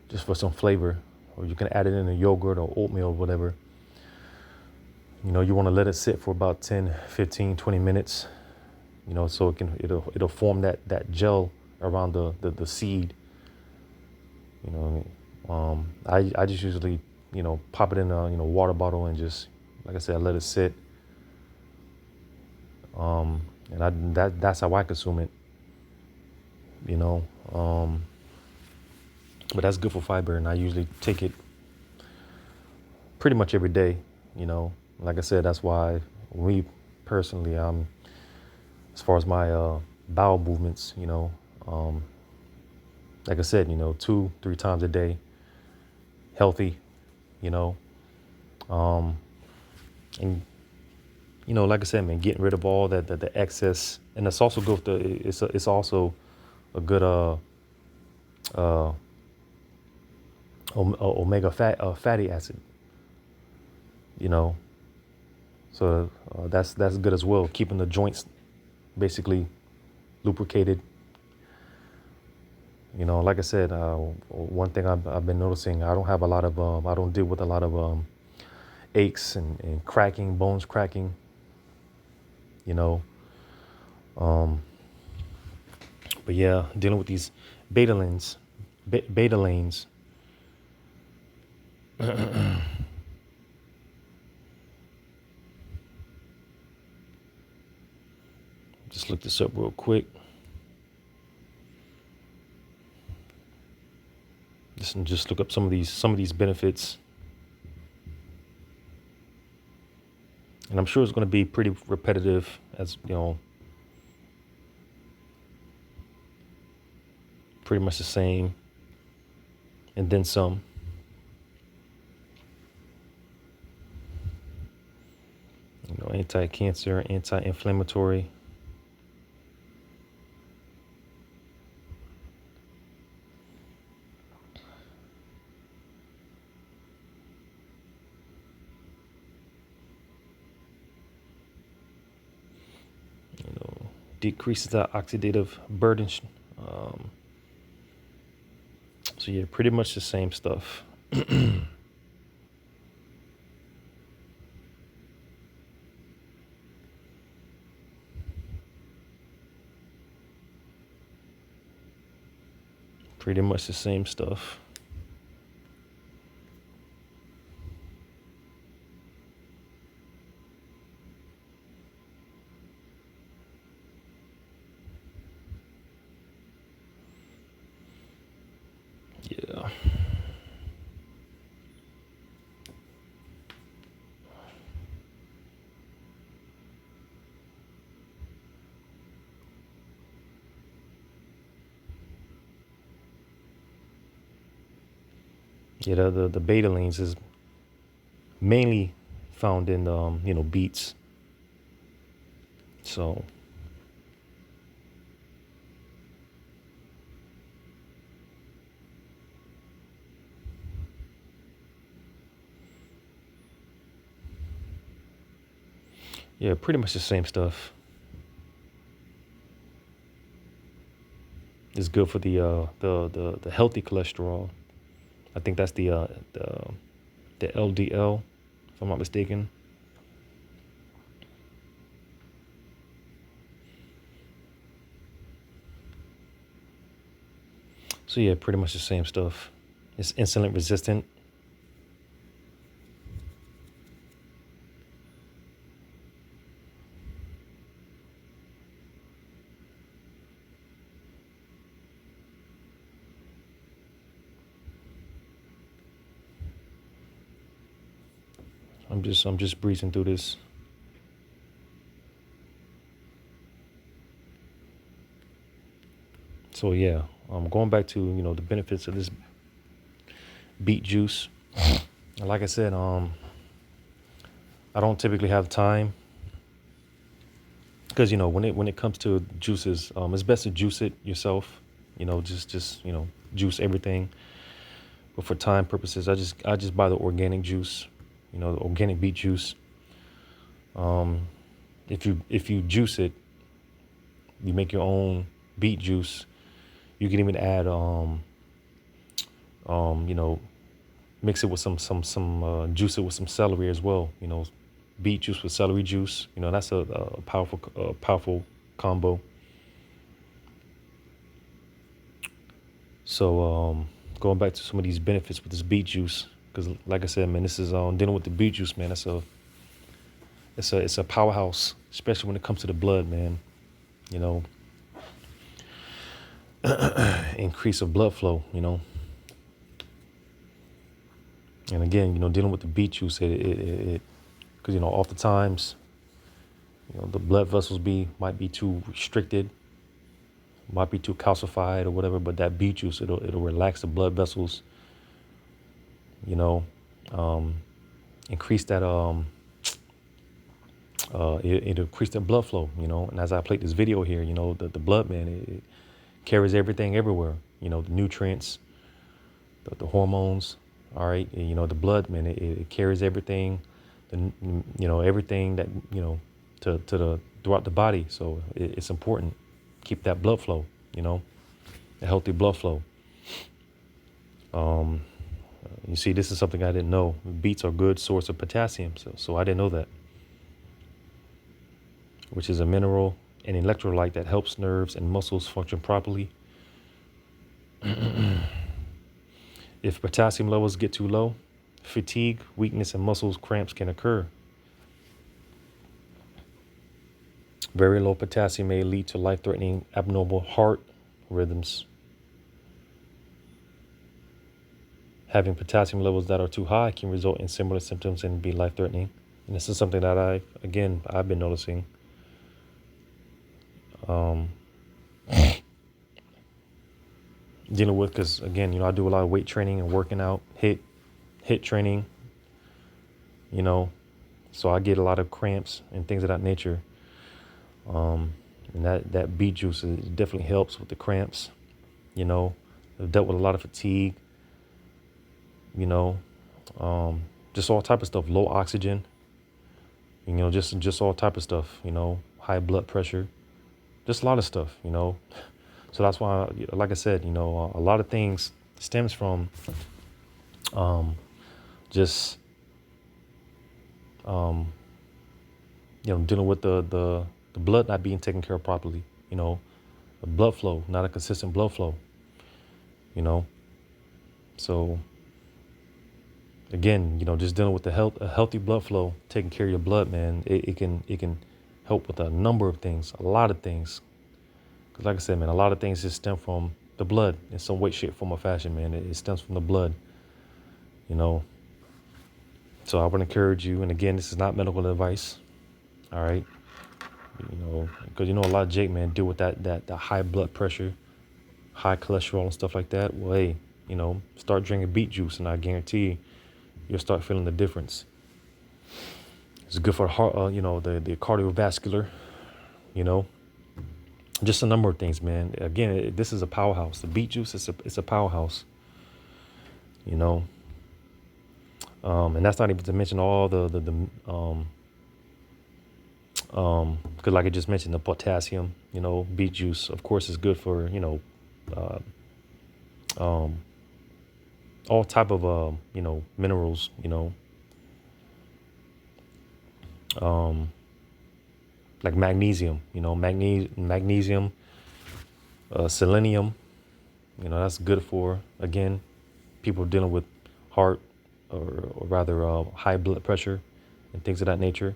just for some flavor. Or you can add it in a yogurt or oatmeal or whatever. You want to let it sit for about 10, 15, 20 minutes, so it'll form that gel around the seed. I just usually, pop it in a water bottle and just, like I said, I let it sit. And that's how I consume it, but that's good for fiber, and I usually take it pretty much every day. Like I said, that's why me personally, as far as my bowel movements, like I said, 2-3 times a day, healthy, and like I said, man, getting rid of all that the excess, and it's also good. It's also a good omega fatty acid, so that's good as well, keeping the joints basically lubricated. Like I said, one thing I've been noticing, I don't deal with a lot of aches and cracking, bones cracking, but yeah, dealing with these betalains, betalains. Just look this up real quick. Just look up some of these benefits, and I'm sure it's going to be pretty repetitive, as pretty much the same, and then some. anti-cancer, anti-inflammatory. Decreases the oxidative burden. Um, so yeah, pretty much the same stuff. Pretty much the same stuff. Yeah. Yeah, the betalines is mainly found in beets. So yeah, pretty much the same stuff. It's good for the healthy cholesterol. I think that's the LDL, if I'm not mistaken. So yeah, pretty much the same stuff. It's insulin resistant. I'm just breezing through this. So yeah, going back to the benefits of this beet juice. Like I said, I don't typically have time because when it comes to juices, it's best to juice it yourself. Just juice everything. But for time purposes, I just buy the organic juice, the organic beet juice. If you juice it, you make your own beet juice. You can even add you know mix it with some juice it with some celery as well. Beet juice with celery juice. That's a powerful combo. So going back to some of these benefits with this beet juice, because like I said, man, this is dealing with the beet juice, man. It's a powerhouse, especially when it comes to the blood, man. You know, increase of blood flow. And again, dealing with the beet juice, it because oftentimes, the blood vessels might be too restricted, might be too calcified or whatever. But that beet juice, it'll relax the blood vessels. You know, um, increase that it'll increase the blood flow. And as I played this video here, the blood, man, it carries everything everywhere. The nutrients, the hormones. All right, and, the blood, man, it carries everything. Everything that to the throughout the body. So it's important. Keep that blood flow. A healthy blood flow. You see, this is something I didn't know. Beets are a good source of potassium. So I didn't know that, which is a mineral and electrolyte that helps nerves and muscles function properly. If potassium levels get too low, fatigue, weakness, and muscles cramps can occur. Very low potassium may lead to life-threatening abnormal heart rhythms. Having potassium levels that are too high can result in similar symptoms and be life-threatening. And this is something that I've been noticing. Dealing with, because again, I do a lot of weight training and working out, hit training, So I get a lot of cramps and things of that nature. And that beet juice definitely helps with the cramps. You know, I've dealt with a lot of fatigue. You know, just all type of stuff. Low oxygen. You know, just all type of stuff. You know, high blood pressure. Just a lot of stuff. You know, so that's why, like I said, you know, a lot of things stems from just you know, dealing with the blood not being taken care of properly. You know, the blood flow, not a consistent blood flow. You know, so again, you know, just dealing with a healthy blood flow, taking care of your blood, man, it can help with a number of things, a lot of things. Because like I said, man, a lot of things just stem from the blood in some way, shape, form, or fashion, man. It stems from the blood, you know. So I would encourage you, and again, this is not medical advice, all right? You know, because you know a lot of Jake, man, deal with that high blood pressure, high cholesterol and stuff like that. Well, hey, you know, start drinking beet juice, and I guarantee you'll start feeling the difference. It's good for heart, you know, the cardiovascular, you know, just a number of things, man. Again, this is a powerhouse. The beet juice is it's a powerhouse, you know, and that's not even to mention all because like I just mentioned, the potassium, you know, beet juice, of course, is good for, you know, all type of, you know, minerals, you know, like magnesium, you know, magnesium, selenium, you know, that's good for, again, people dealing with heart or rather high blood pressure and things of that nature.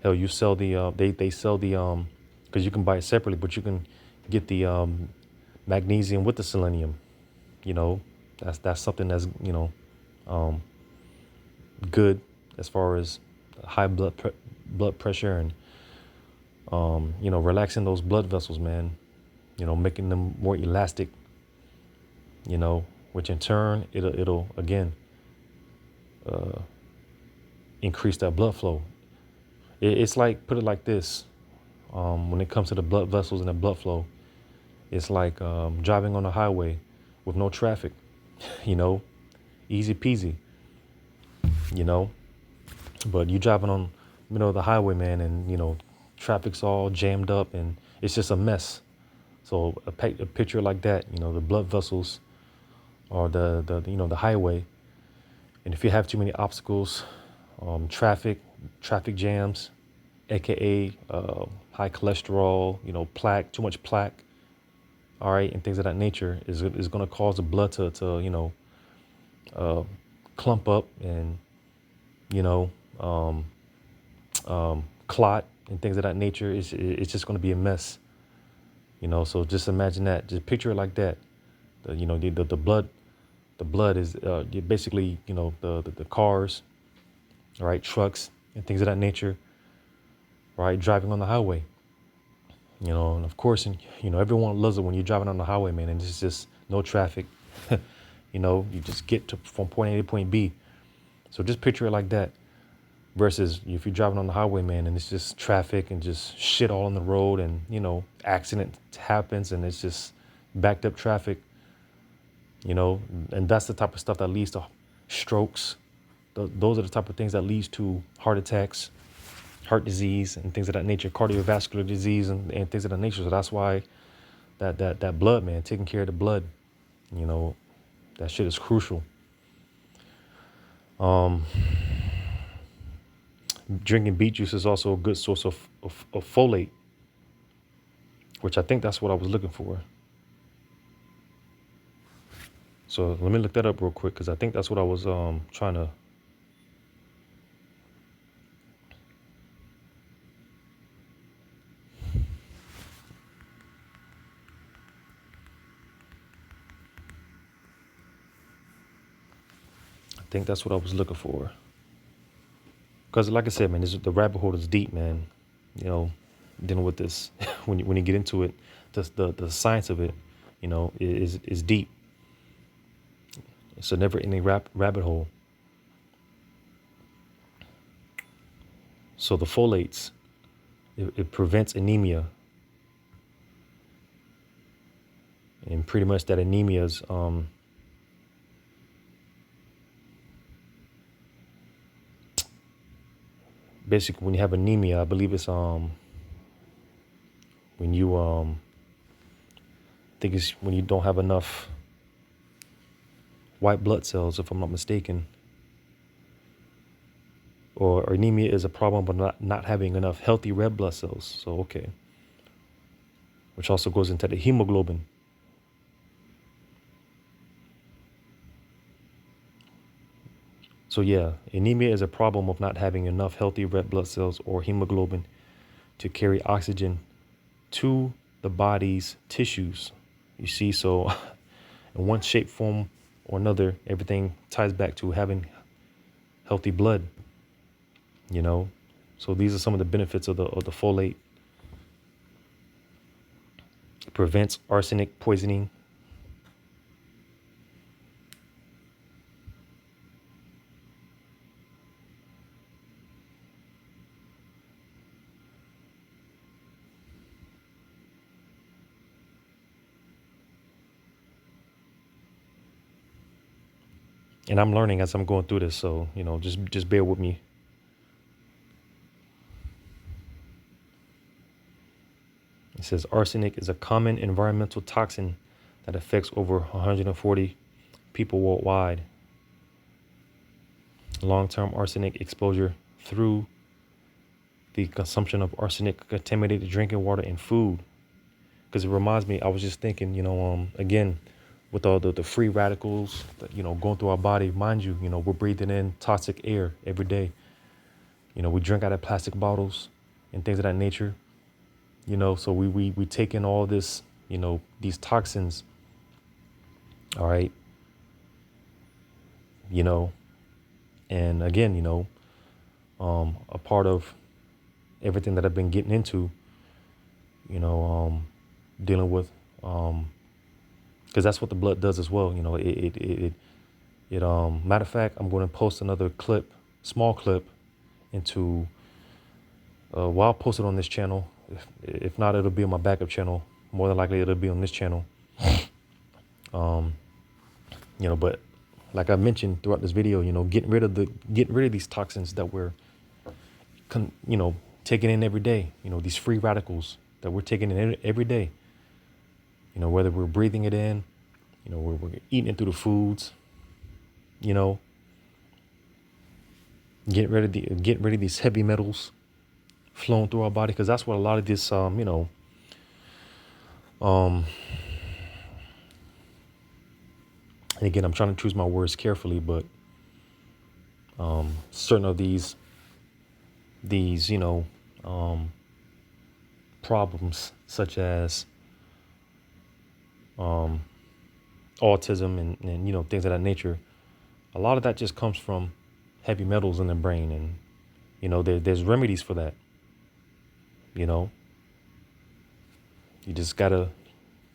Hell, you sell they sell because you can buy it separately, but you can get the magnesium with the selenium. You know, that's something that's, you know, good as far as high blood pressure and you know, relaxing those blood vessels, man. You know, making them more elastic. You know, which in turn it'll again increase that blood flow. It's like, put it like this: when it comes to the blood vessels and the blood flow, it's like driving on the highway with no traffic. You know, easy peasy. You know, but you driving on middle of the highway, man, and you know, traffic's all jammed up and it's just a mess. So a picture like that, you know, the blood vessels or the you know, the highway, and if you have too many obstacles, traffic jams, aka high cholesterol, you know, plaque, too much plaque, all right, and things of that nature is going to cause the blood to you know, clump up and you know, clot and things of that nature. It's just going to be a mess, you know. So just imagine that, just picture it like that. You know, the blood is basically, you know, the cars, all right, trucks and things of that nature, right, driving on the highway. You know, and of course, and you know, everyone loves it when you're driving on the highway, man, and it's just no traffic. You know, you just get to from point A to point B. So just picture it like that. Versus if you're driving on the highway, man, and it's just traffic and just shit all on the road, and you know, accident happens, and it's just backed up traffic. You know, and that's the type of stuff that leads to strokes. Those are the type of things that leads to heart attacks, heart disease, and things of that nature, cardiovascular disease, and things of that nature. So that's why that blood, man, taking care of the blood, you know, that shit is crucial. Drinking beet juice is also a good source of folate, which I think that's what I was looking for. So let me look that up real quick, because I think that's what I was trying to. I think that's what I was looking for. Because like I said, man, the rabbit hole is deep, man. You know, dealing with this when you get into it, the science of it, you know, is deep. It's a never-ending rabbit hole. So the folates, it prevents anemia. And pretty much that anemia is basically when you have anemia, I believe it's when you I think it's when you don't have enough white blood cells, if I'm not mistaken. Or anemia is a problem but not having enough healthy red blood cells. So okay. Which also goes into the hemoglobin. So yeah, anemia is a problem of not having enough healthy red blood cells or hemoglobin to carry oxygen to the body's tissues. You see, so in one shape, form, or another, everything ties back to having healthy blood, you know. So these are some of the benefits of the folate. It prevents arsenic poisoning. And I'm learning as I'm going through this, so you know, just bear with me. It says arsenic is a common environmental toxin that affects over 140 people worldwide. Long-term arsenic exposure through the consumption of arsenic contaminated drinking water and food. Because it reminds me, I was just thinking, you know, again, with all the free radicals, that, you know, going through our body, mind you, we're breathing in toxic air every day. You know, we drink out of plastic bottles and things of that nature. You know, so we take in all this, you know, these toxins. All right. You know, and again, you know, a part of everything that I've been getting into, you know, dealing with, because that's what the blood does as well. You know, matter of fact, I'm going to post another clip, small clip, into, well, I'll post it on this channel. If not, it'll be on my backup channel. More than likely, it'll be on this channel. You know, but like I mentioned throughout this video, you know, getting rid of these toxins that we're, you know, taking in every day. You know, these free radicals that we're taking in every day. You know, whether we're breathing it in, you know, we're eating it through the foods. You know, getting rid of these heavy metals flowing through our body, because that's what a lot of this, you know, and again, I'm trying to choose my words carefully, but certain of these, you know, problems such as autism and, you know, things of that nature, a lot of that just comes from heavy metals in the brain. And, you know, there's remedies for that. You know, you just got to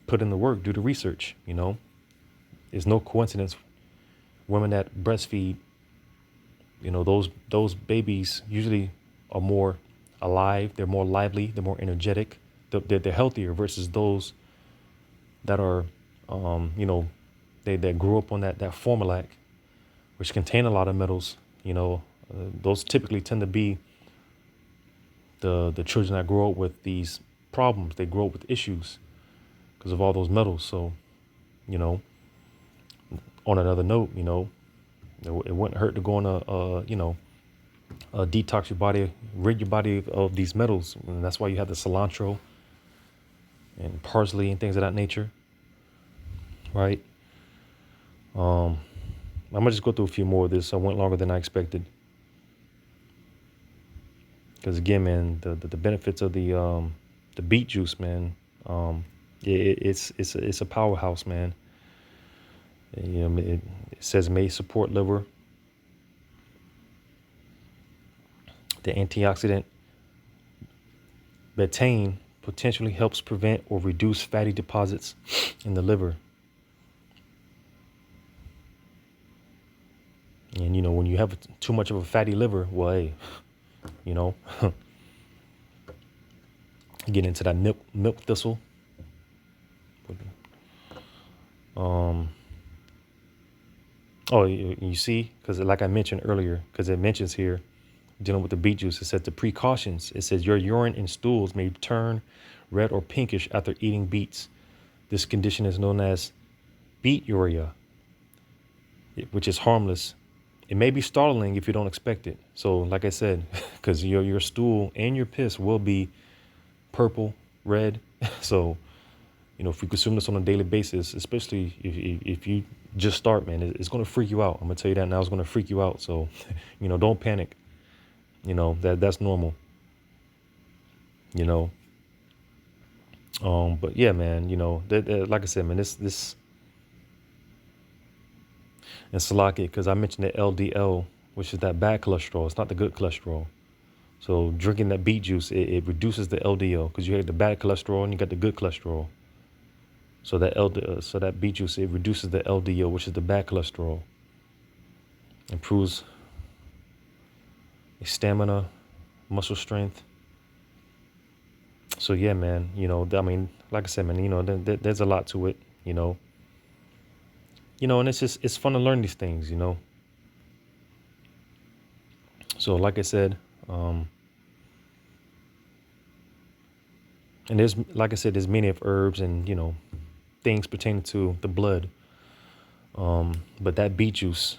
put in the work, do the research. You know, it's no coincidence. Women that breastfeed, you know, those babies usually are more alive. They're more lively. They're more energetic. They're healthier versus those that are, you know, they grew up on that Formulac, which contain a lot of metals. You know, those typically tend to be the children that grow up with these problems. They grow up with issues because of all those metals. So, you know, on another note, you know, it wouldn't hurt to go on you know, detox your body, rid your body of these metals. And that's why you have the cilantro and parsley and things of that nature. Right. I'm gonna just go through a few more of this. I went longer than I expected. Because again, man, the benefits of the beet juice, man, it's a powerhouse, man. You know, it says it may support liver. The antioxidant betaine potentially helps prevent or reduce fatty deposits in the liver. And, you know, when you have too much of a fatty liver, well, hey, you know. Get into that milk thistle. Oh, you see, because like I mentioned earlier, because it mentions here dealing with the beet juice, it said the precautions. It says your urine and stools may turn red or pinkish after eating beets. This condition is known as beeturia, which is harmless. It may be startling if you don't expect it. So, like I said, because your stool and your piss will be purple, red. So, if you consume this on a daily basis, especially if you just start, man, it's going to freak you out. I'm going to tell you that now. It's going to freak you out. So, don't panic. That's normal. But yeah, man, like I said, man, this and Salaki, because I mentioned the LDL, which is that bad cholesterol. It's not the good cholesterol. So drinking that beet juice, it reduces the LDL, because you have the bad cholesterol and you got the good cholesterol. So that beet juice, it reduces the LDL, which is the bad cholesterol. Improves stamina, muscle strength. So yeah, man, like I said, man, there's a lot to it, and it's fun to learn these things, So like I said, and there's many of herbs and, things pertaining to the blood. But that beet juice,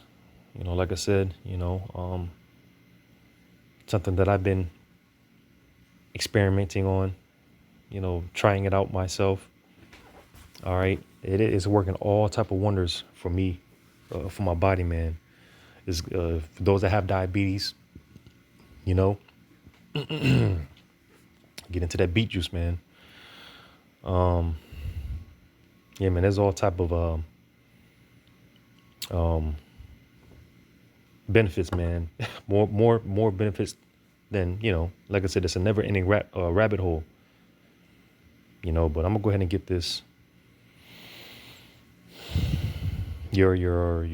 like I said, something that I've been experimenting on, trying it out myself. All right. It is working all type of wonders for me, for my body, man. Is for those that have diabetes, get into that beet juice, man. Yeah, man, there's all type of benefits, man. more benefits than, like I said, it's a never ending rabbit hole, but I'm gonna go ahead and get this your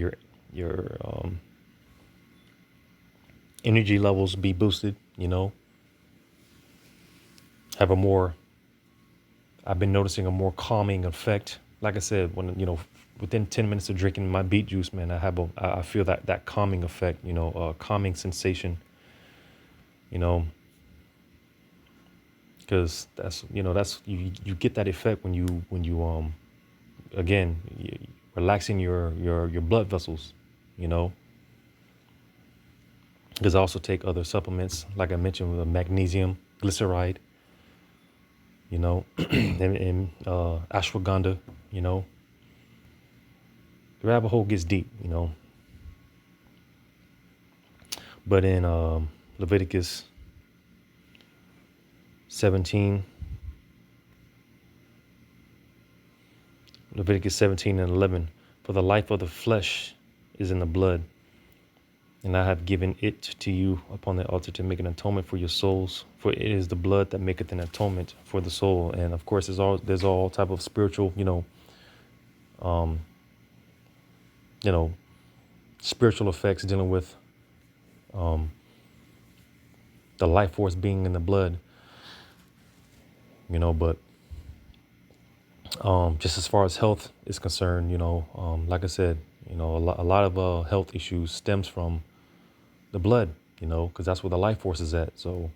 energy levels be boosted, have I've been noticing a more calming effect. Like I said, when, within 10 minutes of drinking my beet juice, man, I feel that calming effect, calming sensation, because that's you get that effect when you again, relaxing your blood vessels, because I also take other supplements, like I mentioned, with magnesium, glyceride, and ashwagandha, the rabbit hole gets deep, but in Leviticus 17 and 11, for the life of the flesh is in the blood, and I have given it to you upon the altar to make an atonement for your souls. For it is the blood that maketh an atonement for the soul. And of course, there's all type of spiritual, spiritual effects dealing with the life force being in the blood. But just as far as health is concerned, like I said, a lot of health issues stems from the blood, because that's where the life force is at. So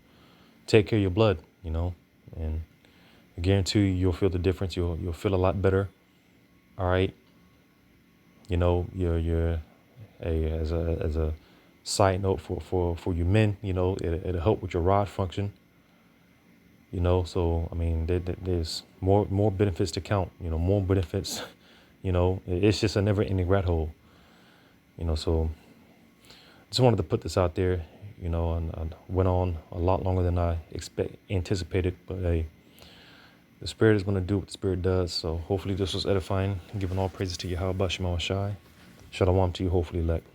take care of your blood, and I guarantee you'll feel the difference. You'll feel a lot better. All right. You're as a side note for you men, it'll help with your rod function. So I mean, there's more benefits to count. More benefits. It's just a never-ending rat hole. So just wanted to put this out there. And I went on a lot longer than I anticipated, but hey, the Spirit is going to do what the Spirit does. So hopefully this was edifying. Giving all praises to Yahweh Shema Shai. Shalom to you, hopefully, elect.